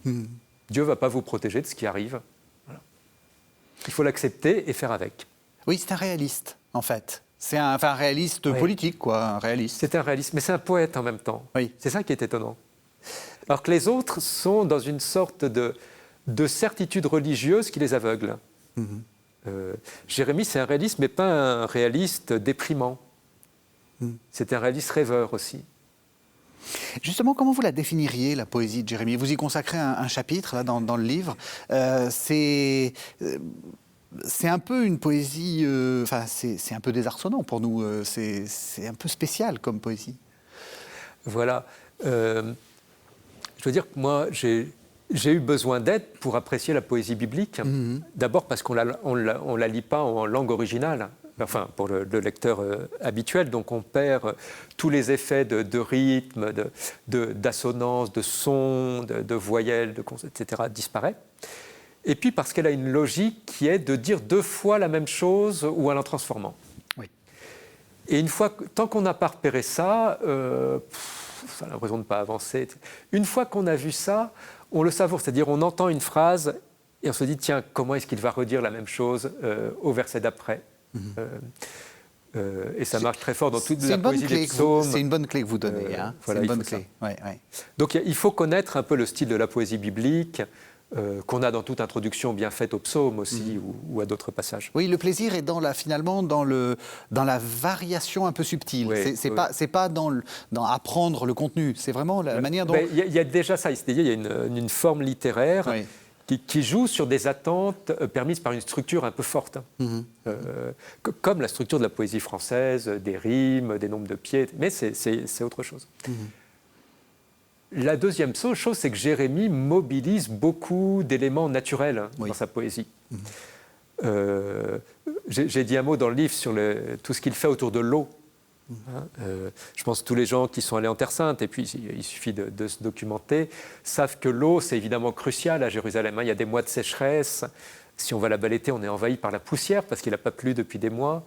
S2: Dieu ne va pas vous protéger de ce qui arrive. Voilà. Il faut l'accepter et faire avec.
S1: Oui, c'est un réaliste, en fait. C'est un réaliste politique, quoi, un réaliste.
S2: C'est un réaliste, mais c'est un poète en même temps.
S1: Oui.
S2: C'est ça qui est étonnant. Alors que les autres sont dans une sorte de certitude religieuse qui les aveugle. Jérémie, c'est un réaliste, mais pas un réaliste déprimant. C'est un réaliste rêveur aussi.
S1: Justement, comment vous la définiriez, la poésie de Jérémie? Vous y consacrez un chapitre là, dans le livre. C'est un peu une poésie, c'est un peu désarçonnant pour nous. C'est un peu spécial comme poésie.
S2: Voilà. Je veux dire que moi, j'ai eu besoin d'aide pour apprécier la poésie biblique. D'abord parce qu'on la lit pas en langue originale. Enfin, pour le lecteur habituel, donc on perd tous les effets de rythme, d'assonance, de son, de voyelles, etc. disparaît. Et puis parce qu'elle a une logique qui est de dire 2 fois la même chose ou en la transformant.
S1: Oui.
S2: Et tant qu'on n'a pas repéré ça, ça a l'impression de ne pas avancer. Une fois qu'on a vu ça, on le savoure, c'est-à-dire on entend une phrase et on se dit tiens, comment est-ce qu'il va redire la même chose au verset d'après? Et ça marche très fort dans toute la poésie des psaumes.
S1: C'est une bonne clé que vous donnez.
S2: Voilà,
S1: c'est une bonne clé. Ouais.
S2: Donc il faut connaître un peu le style de la poésie biblique qu'on a dans toute introduction bien faite aux psaumes aussi ou à d'autres passages.
S1: Oui, le plaisir est finalement dans la variation un peu subtile.
S2: Oui,
S1: c'est pas dans apprendre le contenu. C'est vraiment la manière dont...
S2: Il y a déjà ça, c'est-à-dire il y a une forme littéraire qui joue sur des attentes permises par une structure un peu forte. Comme la structure de la poésie française, des rimes, des nombres de pieds, mais c'est autre chose. La deuxième chose, c'est que Jérémie mobilise beaucoup d'éléments naturels dans sa poésie. J'ai dit un mot dans le livre sur tout ce qu'il fait autour de l'eau. Je pense que tous les gens qui sont allés en Terre Sainte, et puis il suffit de se documenter, savent que l'eau, c'est évidemment crucial à Jérusalem. Il y a des mois de sécheresse. Si on va là-bas l'été, on est envahi par la poussière parce qu'il n'a pas plu depuis des mois.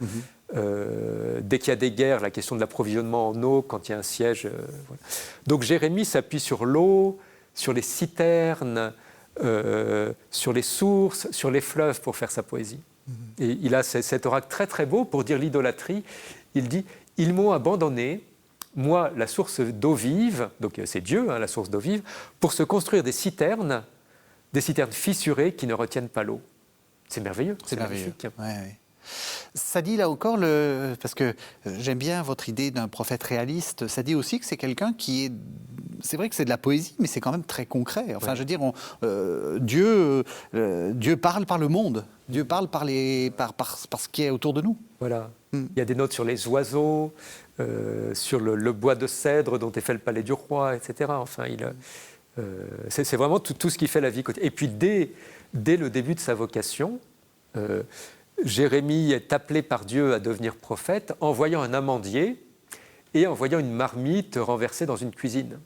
S2: Dès qu'il y a des guerres, la question de l'approvisionnement en eau, quand il y a un siège. Voilà. Donc Jérémie s'appuie sur l'eau, sur les citernes, sur les sources, sur les fleuves pour faire sa poésie. Et il a cet oracle très très beau pour dire l'idolâtrie. Il dit « Ils m'ont abandonné, moi, la source d'eau vive, donc c'est Dieu, la source d'eau vive, pour se construire des citernes fissurées qui ne retiennent pas l'eau. » C'est merveilleux, c'est magnifique.
S1: Ouais. Ça dit là encore, parce que j'aime bien votre idée d'un prophète réaliste, ça dit aussi que c'est quelqu'un qui est... C'est vrai que c'est de la poésie, mais c'est quand même très concret. Enfin, je veux dire, Dieu parle par le monde. Dieu parle par ce qui est autour de nous.
S2: Voilà. Il y a des notes sur les oiseaux, sur le bois de cèdre dont est fait le palais du roi, etc. Enfin, c'est vraiment tout ce qui fait la vie quotidienne. Et puis, dès le début de sa vocation, Jérémie est appelé par Dieu à devenir prophète en voyant un amandier et en voyant une marmite renversée dans une cuisine.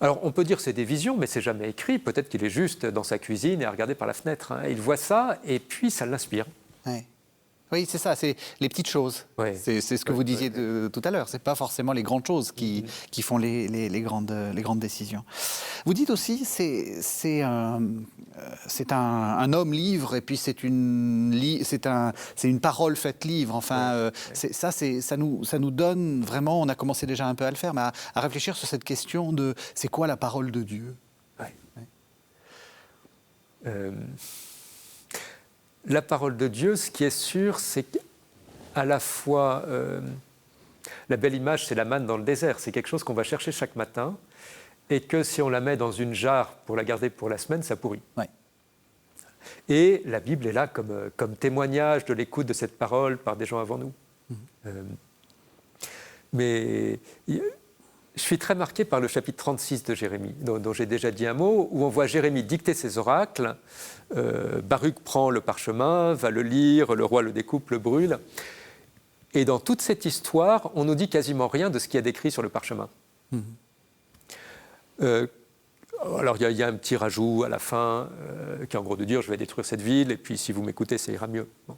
S2: Alors, on peut dire que c'est des visions, mais c'est jamais écrit. Peut-être qu'il est juste dans sa cuisine et à regarder par la fenêtre. Il voit ça et puis ça l'inspire.
S1: Ouais. Oui, c'est ça, c'est les petites choses. Ouais. C'est ce que vous disiez tout à l'heure. C'est pas forcément les grandes choses qui font les grandes décisions. Vous dites aussi, c'est un homme livre et puis c'est une parole faite livre. Enfin, ça nous donne vraiment. On a commencé déjà un peu à le faire, mais à réfléchir sur cette question de c'est quoi la parole de Dieu.
S2: La parole de Dieu, ce qui est sûr, c'est qu'à la fois, la belle image, c'est la manne dans le désert. C'est quelque chose qu'on va chercher chaque matin et que si on la met dans une jarre pour la garder pour la semaine, ça pourrit.
S1: Ouais.
S2: Et la Bible est là comme témoignage de l'écoute de cette parole par des gens avant nous. Mais je suis très marqué par le chapitre 36 de Jérémie, dont j'ai déjà dit un mot, où on voit Jérémie dicter ses oracles. Baruch prend le parchemin, va le lire, le roi le découpe, le brûle. Et dans toute cette histoire, on nous dit quasiment rien de ce qu'il y a décrit sur le parchemin. Alors il y a un petit rajout à la fin, qui est en gros de dire « je vais détruire cette ville, et puis si vous m'écoutez, ça ira mieux ». Bon.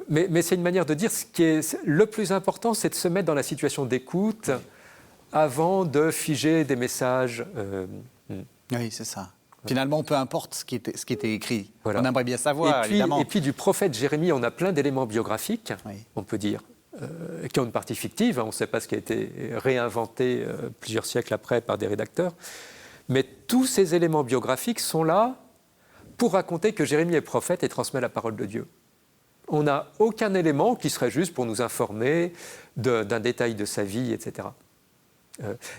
S2: Mais c'est une manière de dire, ce qui est le plus important, c'est de se mettre dans la situation d'écoute avant de figer des messages.
S1: Oui, c'est ça. Finalement, peu importe ce qui était écrit.
S2: Voilà.
S1: On aimerait bien savoir, évidemment.
S2: Et puis du prophète Jérémie, on a plein d'éléments biographiques, on peut dire, qui ont une partie fictive. On ne sait pas ce qui a été réinventé plusieurs siècles après par des rédacteurs. Mais tous ces éléments biographiques sont là pour raconter que Jérémie est prophète et transmet la parole de Dieu. On n'a aucun élément qui serait juste pour nous informer d'un détail de sa vie, etc.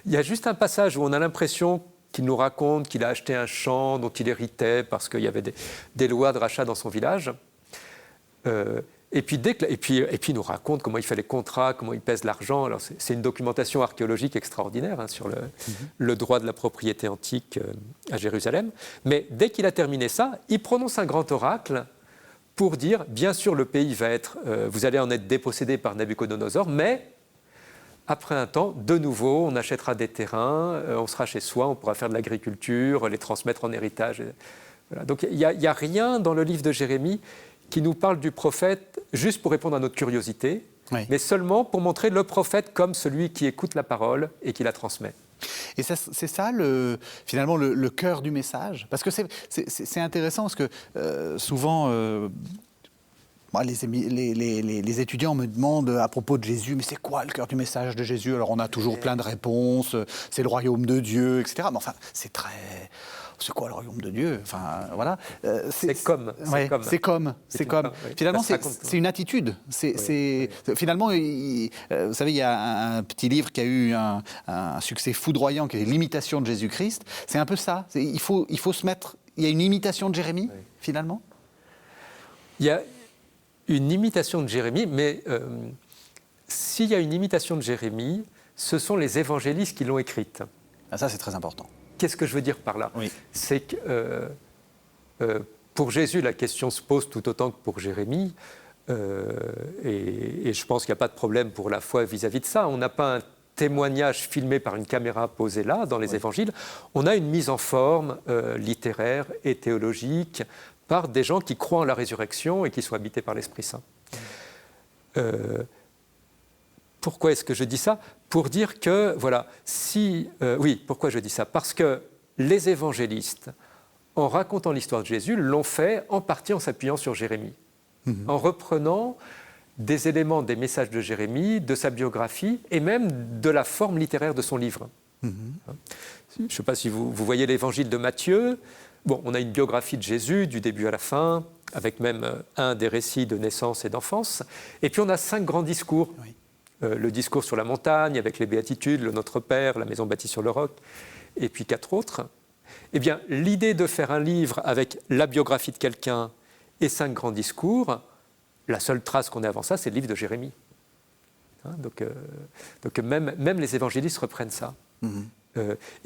S2: Il y a juste un passage où on a l'impression qu'il nous raconte qu'il a acheté un champ dont il héritait parce qu'il y avait des lois de rachat dans son village. Et puis il nous raconte comment il fait les contrats, comment il pèse l'argent. Alors c'est une documentation archéologique extraordinaire sur le droit de la propriété antique à Jérusalem. Mais dès qu'il a terminé ça, il prononce un grand oracle pour dire, bien sûr, le pays va être, vous allez en être dépossédé par Nabuchodonosor, mais après un temps, de nouveau, on achètera des terrains, on sera chez soi, on pourra faire de l'agriculture, les transmettre en héritage. Voilà. Donc il n'y a rien dans le livre de Jérémie qui nous parle du prophète juste pour répondre à notre curiosité, mais seulement pour montrer le prophète comme celui qui écoute la parole et qui la transmet.
S1: Et c'est ça, finalement, le cœur du message. Parce que c'est intéressant, parce que souvent, moi, les étudiants me demandent à propos de Jésus, mais c'est quoi le cœur du message de Jésus? Alors, on a toujours plein de réponses, c'est le royaume de Dieu, etc. Mais enfin, c'est très... C'est quoi le royaume de Dieu? Enfin, voilà.
S2: C'est comme.
S1: Finalement, c'est une attitude. Finalement, vous savez, il y a un petit livre qui a eu un succès foudroyant, qui est l'imitation de Jésus-Christ. C'est un peu ça. Il faut se mettre... Il y a une imitation de Jérémie, finalement?
S2: Il y a une imitation de Jérémie, mais s'il y a une imitation de Jérémie, ce sont les évangélistes qui l'ont écrite.
S1: Ah, ça, c'est très important.
S2: Qu'est-ce que je veux dire par là? C'est que pour Jésus, la question se pose tout autant que pour Jérémie, et je pense qu'il n'y a pas de problème pour la foi vis-à-vis de ça. On n'a pas un témoignage filmé par une caméra posée là, dans les évangiles. On a une mise en forme littéraire et théologique par des gens qui croient en la résurrection et qui sont habités par l'Esprit Saint. Pourquoi est-ce que je dis ça? Pour dire que, voilà, pourquoi je dis ça? Parce que les évangélistes, en racontant l'histoire de Jésus, l'ont fait en partie en s'appuyant sur Jérémie, en reprenant des éléments des messages de Jérémie, de sa biographie et même de la forme littéraire de son livre. Je ne sais pas si vous voyez l'évangile de Matthieu. Bon, on a une biographie de Jésus du début à la fin, avec même un des récits de naissance et d'enfance. Et puis on a 5 grands discours. Le discours sur la montagne, avec les béatitudes, le Notre Père, la maison bâtie sur le roc, et puis 4 autres. Eh bien, l'idée de faire un livre avec la biographie de quelqu'un et 5 grands discours, la seule trace qu'on ait avant ça, c'est le livre de Jérémie. Donc même les évangélistes reprennent ça.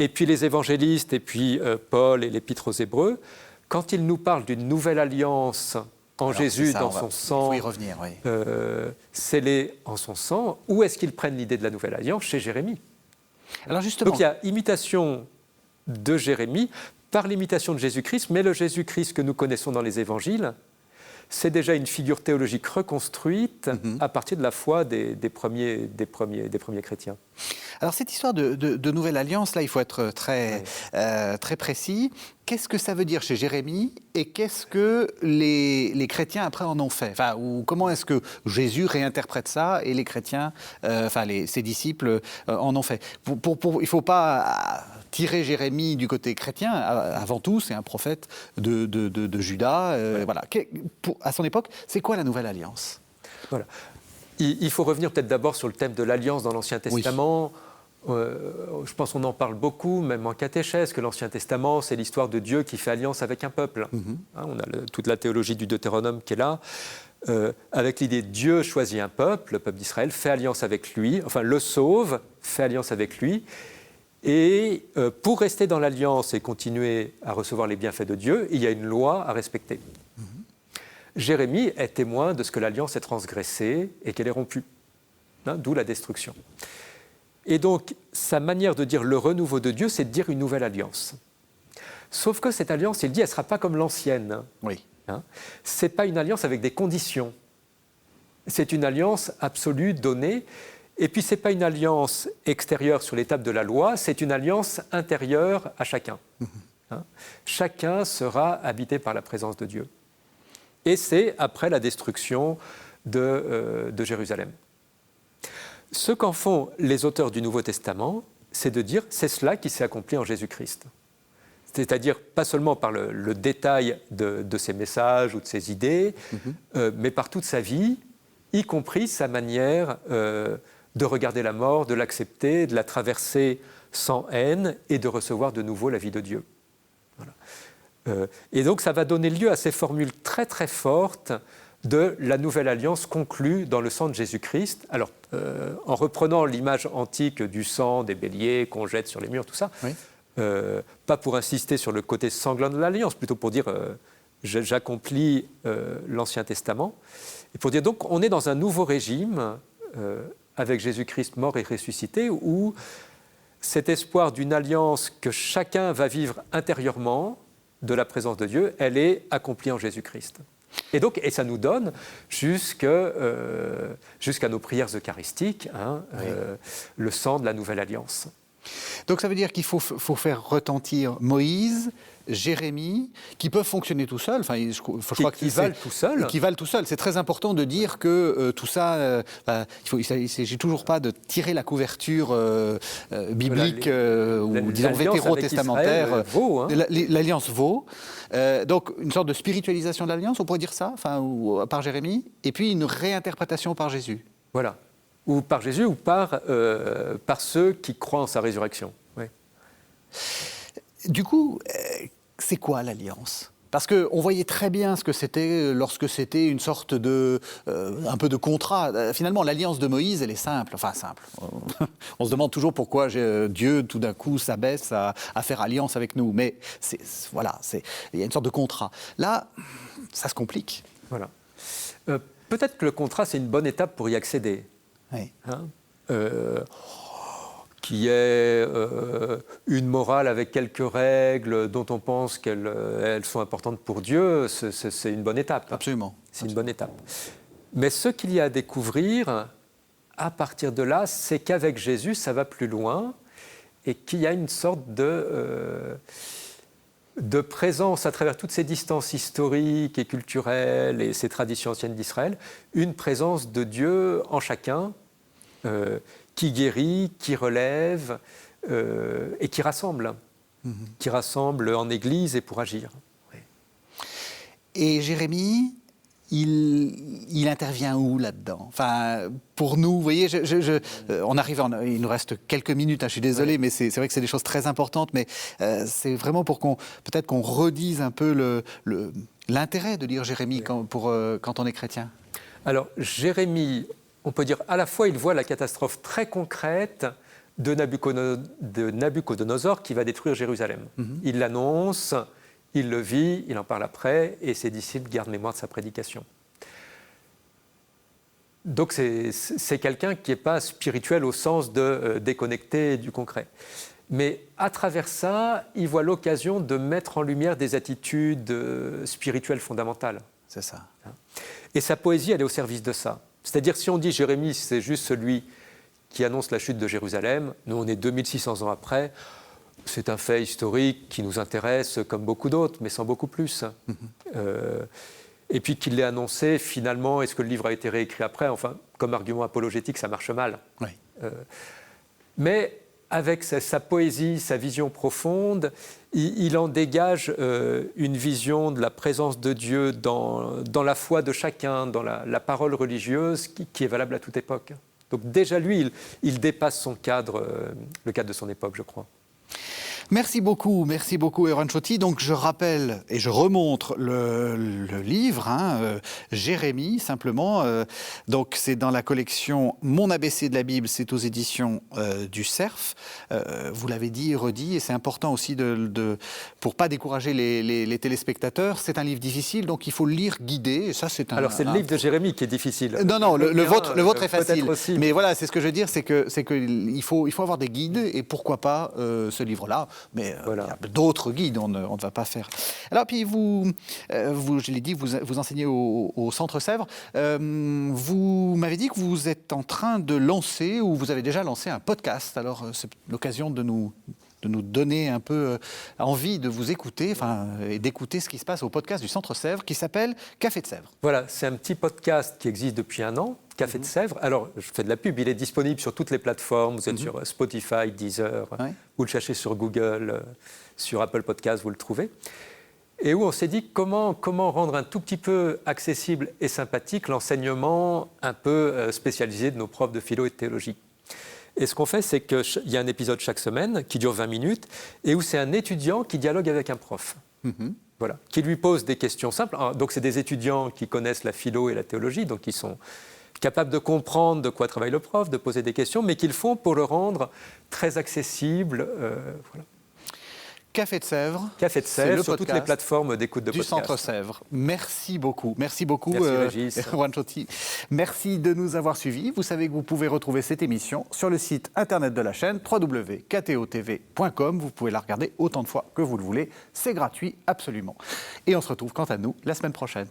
S2: Et puis les évangélistes, et puis Paul et l'Épître aux Hébreux, quand ils nous parlent d'une nouvelle alliance en Jésus, dans son sang,
S1: il faut y revenir,
S2: scellé en son sang, où est-ce qu'ils prennent l'idée de la nouvelle alliance? Chez Jérémie.
S1: Alors justement...
S2: Donc il y a imitation de Jérémie par l'imitation de Jésus-Christ, mais le Jésus-Christ que nous connaissons dans les évangiles, c'est déjà une figure théologique reconstruite à partir de la foi des premiers chrétiens.
S1: Alors cette histoire de nouvelle alliance, là, il faut être très précis. Qu'est-ce que ça veut dire chez Jérémie et qu'est-ce que les chrétiens après en ont fait? Enfin, ou comment est-ce que Jésus réinterprète ça et les chrétiens, ses disciples en ont fait? Il ne faut pas tirer Jérémie du côté chrétien. Avant tout, c'est un prophète de Juda. Voilà. À son époque, c'est quoi la nouvelle alliance?
S2: Voilà. Il faut revenir peut-être d'abord sur le thème de l'alliance dans l'Ancien Testament. Je pense qu'on en parle beaucoup, même en catéchèse, que l'Ancien Testament, c'est l'histoire de Dieu qui fait alliance avec un peuple. On a toute la théologie du Deutéronome qui est là, avec l'idée de Dieu choisit un peuple, le peuple d'Israël, fait alliance avec lui, enfin le sauve, fait alliance avec lui, et pour rester dans l'alliance et continuer à recevoir les bienfaits de Dieu, il y a une loi à respecter. Jérémie est témoin de ce que l'alliance est transgressée et qu'elle est rompue, d'où la destruction. Et donc, sa manière de dire le renouveau de Dieu, c'est de dire une nouvelle alliance. Sauf que cette alliance, il dit, elle ne sera pas comme l'ancienne.
S1: Oui.
S2: Ce n'est pas une alliance avec des conditions. C'est une alliance absolue, donnée. Et puis, ce n'est pas une alliance extérieure sur l'étape de la loi, c'est une alliance intérieure à chacun. Chacun sera habité par la présence de Dieu. Et c'est après la destruction de Jérusalem. Ce qu'en font les auteurs du Nouveau Testament, c'est de dire c'est cela qui s'est accompli en Jésus-Christ. C'est-à-dire pas seulement par le détail de ses messages ou de ses idées, mais par toute sa vie, y compris sa manière de regarder la mort, de l'accepter, de la traverser sans haine et de recevoir de nouveau la vie de Dieu. Voilà. Et donc ça va donner lieu à ces formules très très fortes de la nouvelle alliance conclue dans le sang de Jésus-Christ. Alors, en reprenant l'image antique du sang, des béliers qu'on jette sur les murs, tout ça, oui. Pas pour insister sur le côté sanglant de l'alliance, plutôt pour dire j'accomplis l'Ancien Testament, et pour dire donc on est dans un nouveau régime avec Jésus-Christ mort et ressuscité, où cet espoir d'une alliance que chacun va vivre intérieurement de la présence de Dieu, elle est accomplie en Jésus-Christ. Et ça nous donne jusqu'à nos prières eucharistiques, le sang de la nouvelle alliance.
S1: Donc ça veut dire qu'il faut faire retentir Moïse, Jérémie, qui peuvent fonctionner tout seuls. Enfin, je crois
S2: qui valent tout seuls.
S1: Qui valent tout seuls. C'est très important de dire que tout ça, il ne s'agit toujours pas de tirer la couverture biblique ou disons vétérotestamentaire. L'alliance vaut. Donc une sorte de spiritualisation de l'alliance, on pourrait dire ça, par Jérémie, et puis une réinterprétation par Jésus.
S2: Voilà. Ou par Jésus, ou par ceux qui croient en sa résurrection. Oui.
S1: Du coup, c'est quoi l'alliance ? Parce qu'on voyait très bien ce que c'était lorsque c'était une sorte de... un peu de contrat. Finalement, l'alliance de Moïse, elle est simple. Enfin, simple. On se demande toujours pourquoi Dieu, tout d'un coup, s'abaisse à faire alliance avec nous. Mais voilà, il y a une sorte de contrat. Là, ça se complique.
S2: Voilà. Peut-être que le contrat, c'est une bonne étape pour y accéder.
S1: Oui.
S2: Qui est une morale avec quelques règles dont on pense qu'elles sont importantes pour Dieu, c'est une bonne étape.
S1: Absolument.
S2: C'est une bonne étape. Mais ce qu'il y a à découvrir, à partir de là, c'est qu'avec Jésus, ça va plus loin et qu'il y a une sorte de présence à travers toutes ces distances historiques et culturelles et ces traditions anciennes d'Israël, une présence de Dieu en chacun, qui guérit, qui relève et qui rassemble en Église et pour agir. Oui.
S1: Et Jérémie, il intervient où là-dedans ? Enfin, pour nous, vous voyez, on arrive, il nous reste quelques minutes, je suis désolé, mais c'est vrai que c'est des choses très importantes, mais c'est vraiment pour peut-être qu'on redise un peu l'intérêt de lire Jérémie quand on est chrétien.
S2: Alors, Jérémie, on peut dire à la fois, il voit la catastrophe très concrète de Nabuchodonosor qui va détruire Jérusalem. Il l'annonce, il le vit, il en parle après, et ses disciples gardent mémoire de sa prédication. Donc c'est quelqu'un qui n'est pas spirituel au sens de déconnecté du concret. Mais à travers ça, il voit l'occasion de mettre en lumière des attitudes spirituelles fondamentales.
S1: C'est ça.
S2: Et sa poésie, elle est au service de ça. C'est-à-dire, si on dit Jérémie, c'est juste celui qui annonce la chute de Jérusalem, nous on est 2600 ans après, c'est un fait historique qui nous intéresse comme beaucoup d'autres, mais sans beaucoup plus. Et puis qu'il l'ait annoncé, finalement, est-ce que le livre a été réécrit après ? Enfin, comme argument apologétique, ça marche mal.
S1: Oui.
S2: Mais avec sa poésie, sa vision profonde, il en dégage une vision de la présence de Dieu dans la foi de chacun, dans la parole religieuse qui est valable à toute époque. Donc déjà, lui, il dépasse son cadre, le cadre de son époque, je crois.
S1: Merci beaucoup, Erwan Chotti. Donc je rappelle et je remontre le livre, Jérémie, simplement. Donc c'est dans la collection Mon ABC de la Bible, c'est aux éditions du Cerf. Vous l'avez dit et redit, et c'est important aussi pour pas décourager les téléspectateurs. C'est un livre difficile, donc il faut le lire guidé. Et ça, c'est
S2: Alors c'est le livre de Jérémie qui est difficile.
S1: Non, le vôtre est facile.
S2: Aussi.
S1: Mais voilà, c'est ce que je veux dire, c'est qu'il faut avoir des guides, et pourquoi pas ce livre-là. Mais
S2: voilà.
S1: Il y a d'autres guides, on ne va pas faire. Alors, puis vous je l'ai dit, vous enseignez au Centre Sèvres. Vous m'avez dit que vous êtes en train de lancer, ou vous avez déjà lancé un podcast. Alors, c'est l'occasion de nous donner un peu envie de vous écouter, et d'écouter ce qui se passe au podcast du Centre Sèvres, qui s'appelle Café de Sèvres.
S2: Voilà, c'est un petit podcast qui existe depuis 1 an, Café de Sèvres. Alors, je fais de la pub, il est disponible sur toutes les plateformes. Vous êtes sur Spotify, Deezer, vous le cherchez sur Google, sur Apple Podcast, vous le trouvez. Et où on s'est dit comment rendre un tout petit peu accessible et sympathique l'enseignement un peu spécialisé de nos profs de philo et de théologie. Et ce qu'on fait, c'est qu'il y a un épisode chaque semaine qui dure 20 minutes et où c'est un étudiant qui dialogue avec un prof. Voilà, qui lui pose des questions simples. Donc, c'est des étudiants qui connaissent la philo et la théologie, donc ils sont capables de comprendre de quoi travaille le prof, de poser des questions, mais qu'ils font pour le rendre très accessible. Voilà.
S1: Café de Sèvres,
S2: sur toutes les plateformes d'écoute de podcast.
S1: Du Centre Sèvres. Merci beaucoup,
S2: Merci Régis.
S1: Erwan Chotti. Merci de nous avoir suivis. Vous savez que vous pouvez retrouver cette émission sur le site internet de la chaîne www.ktotv.com. Vous pouvez la regarder autant de fois que vous le voulez. C'est gratuit, absolument. Et on se retrouve quant à nous la semaine prochaine.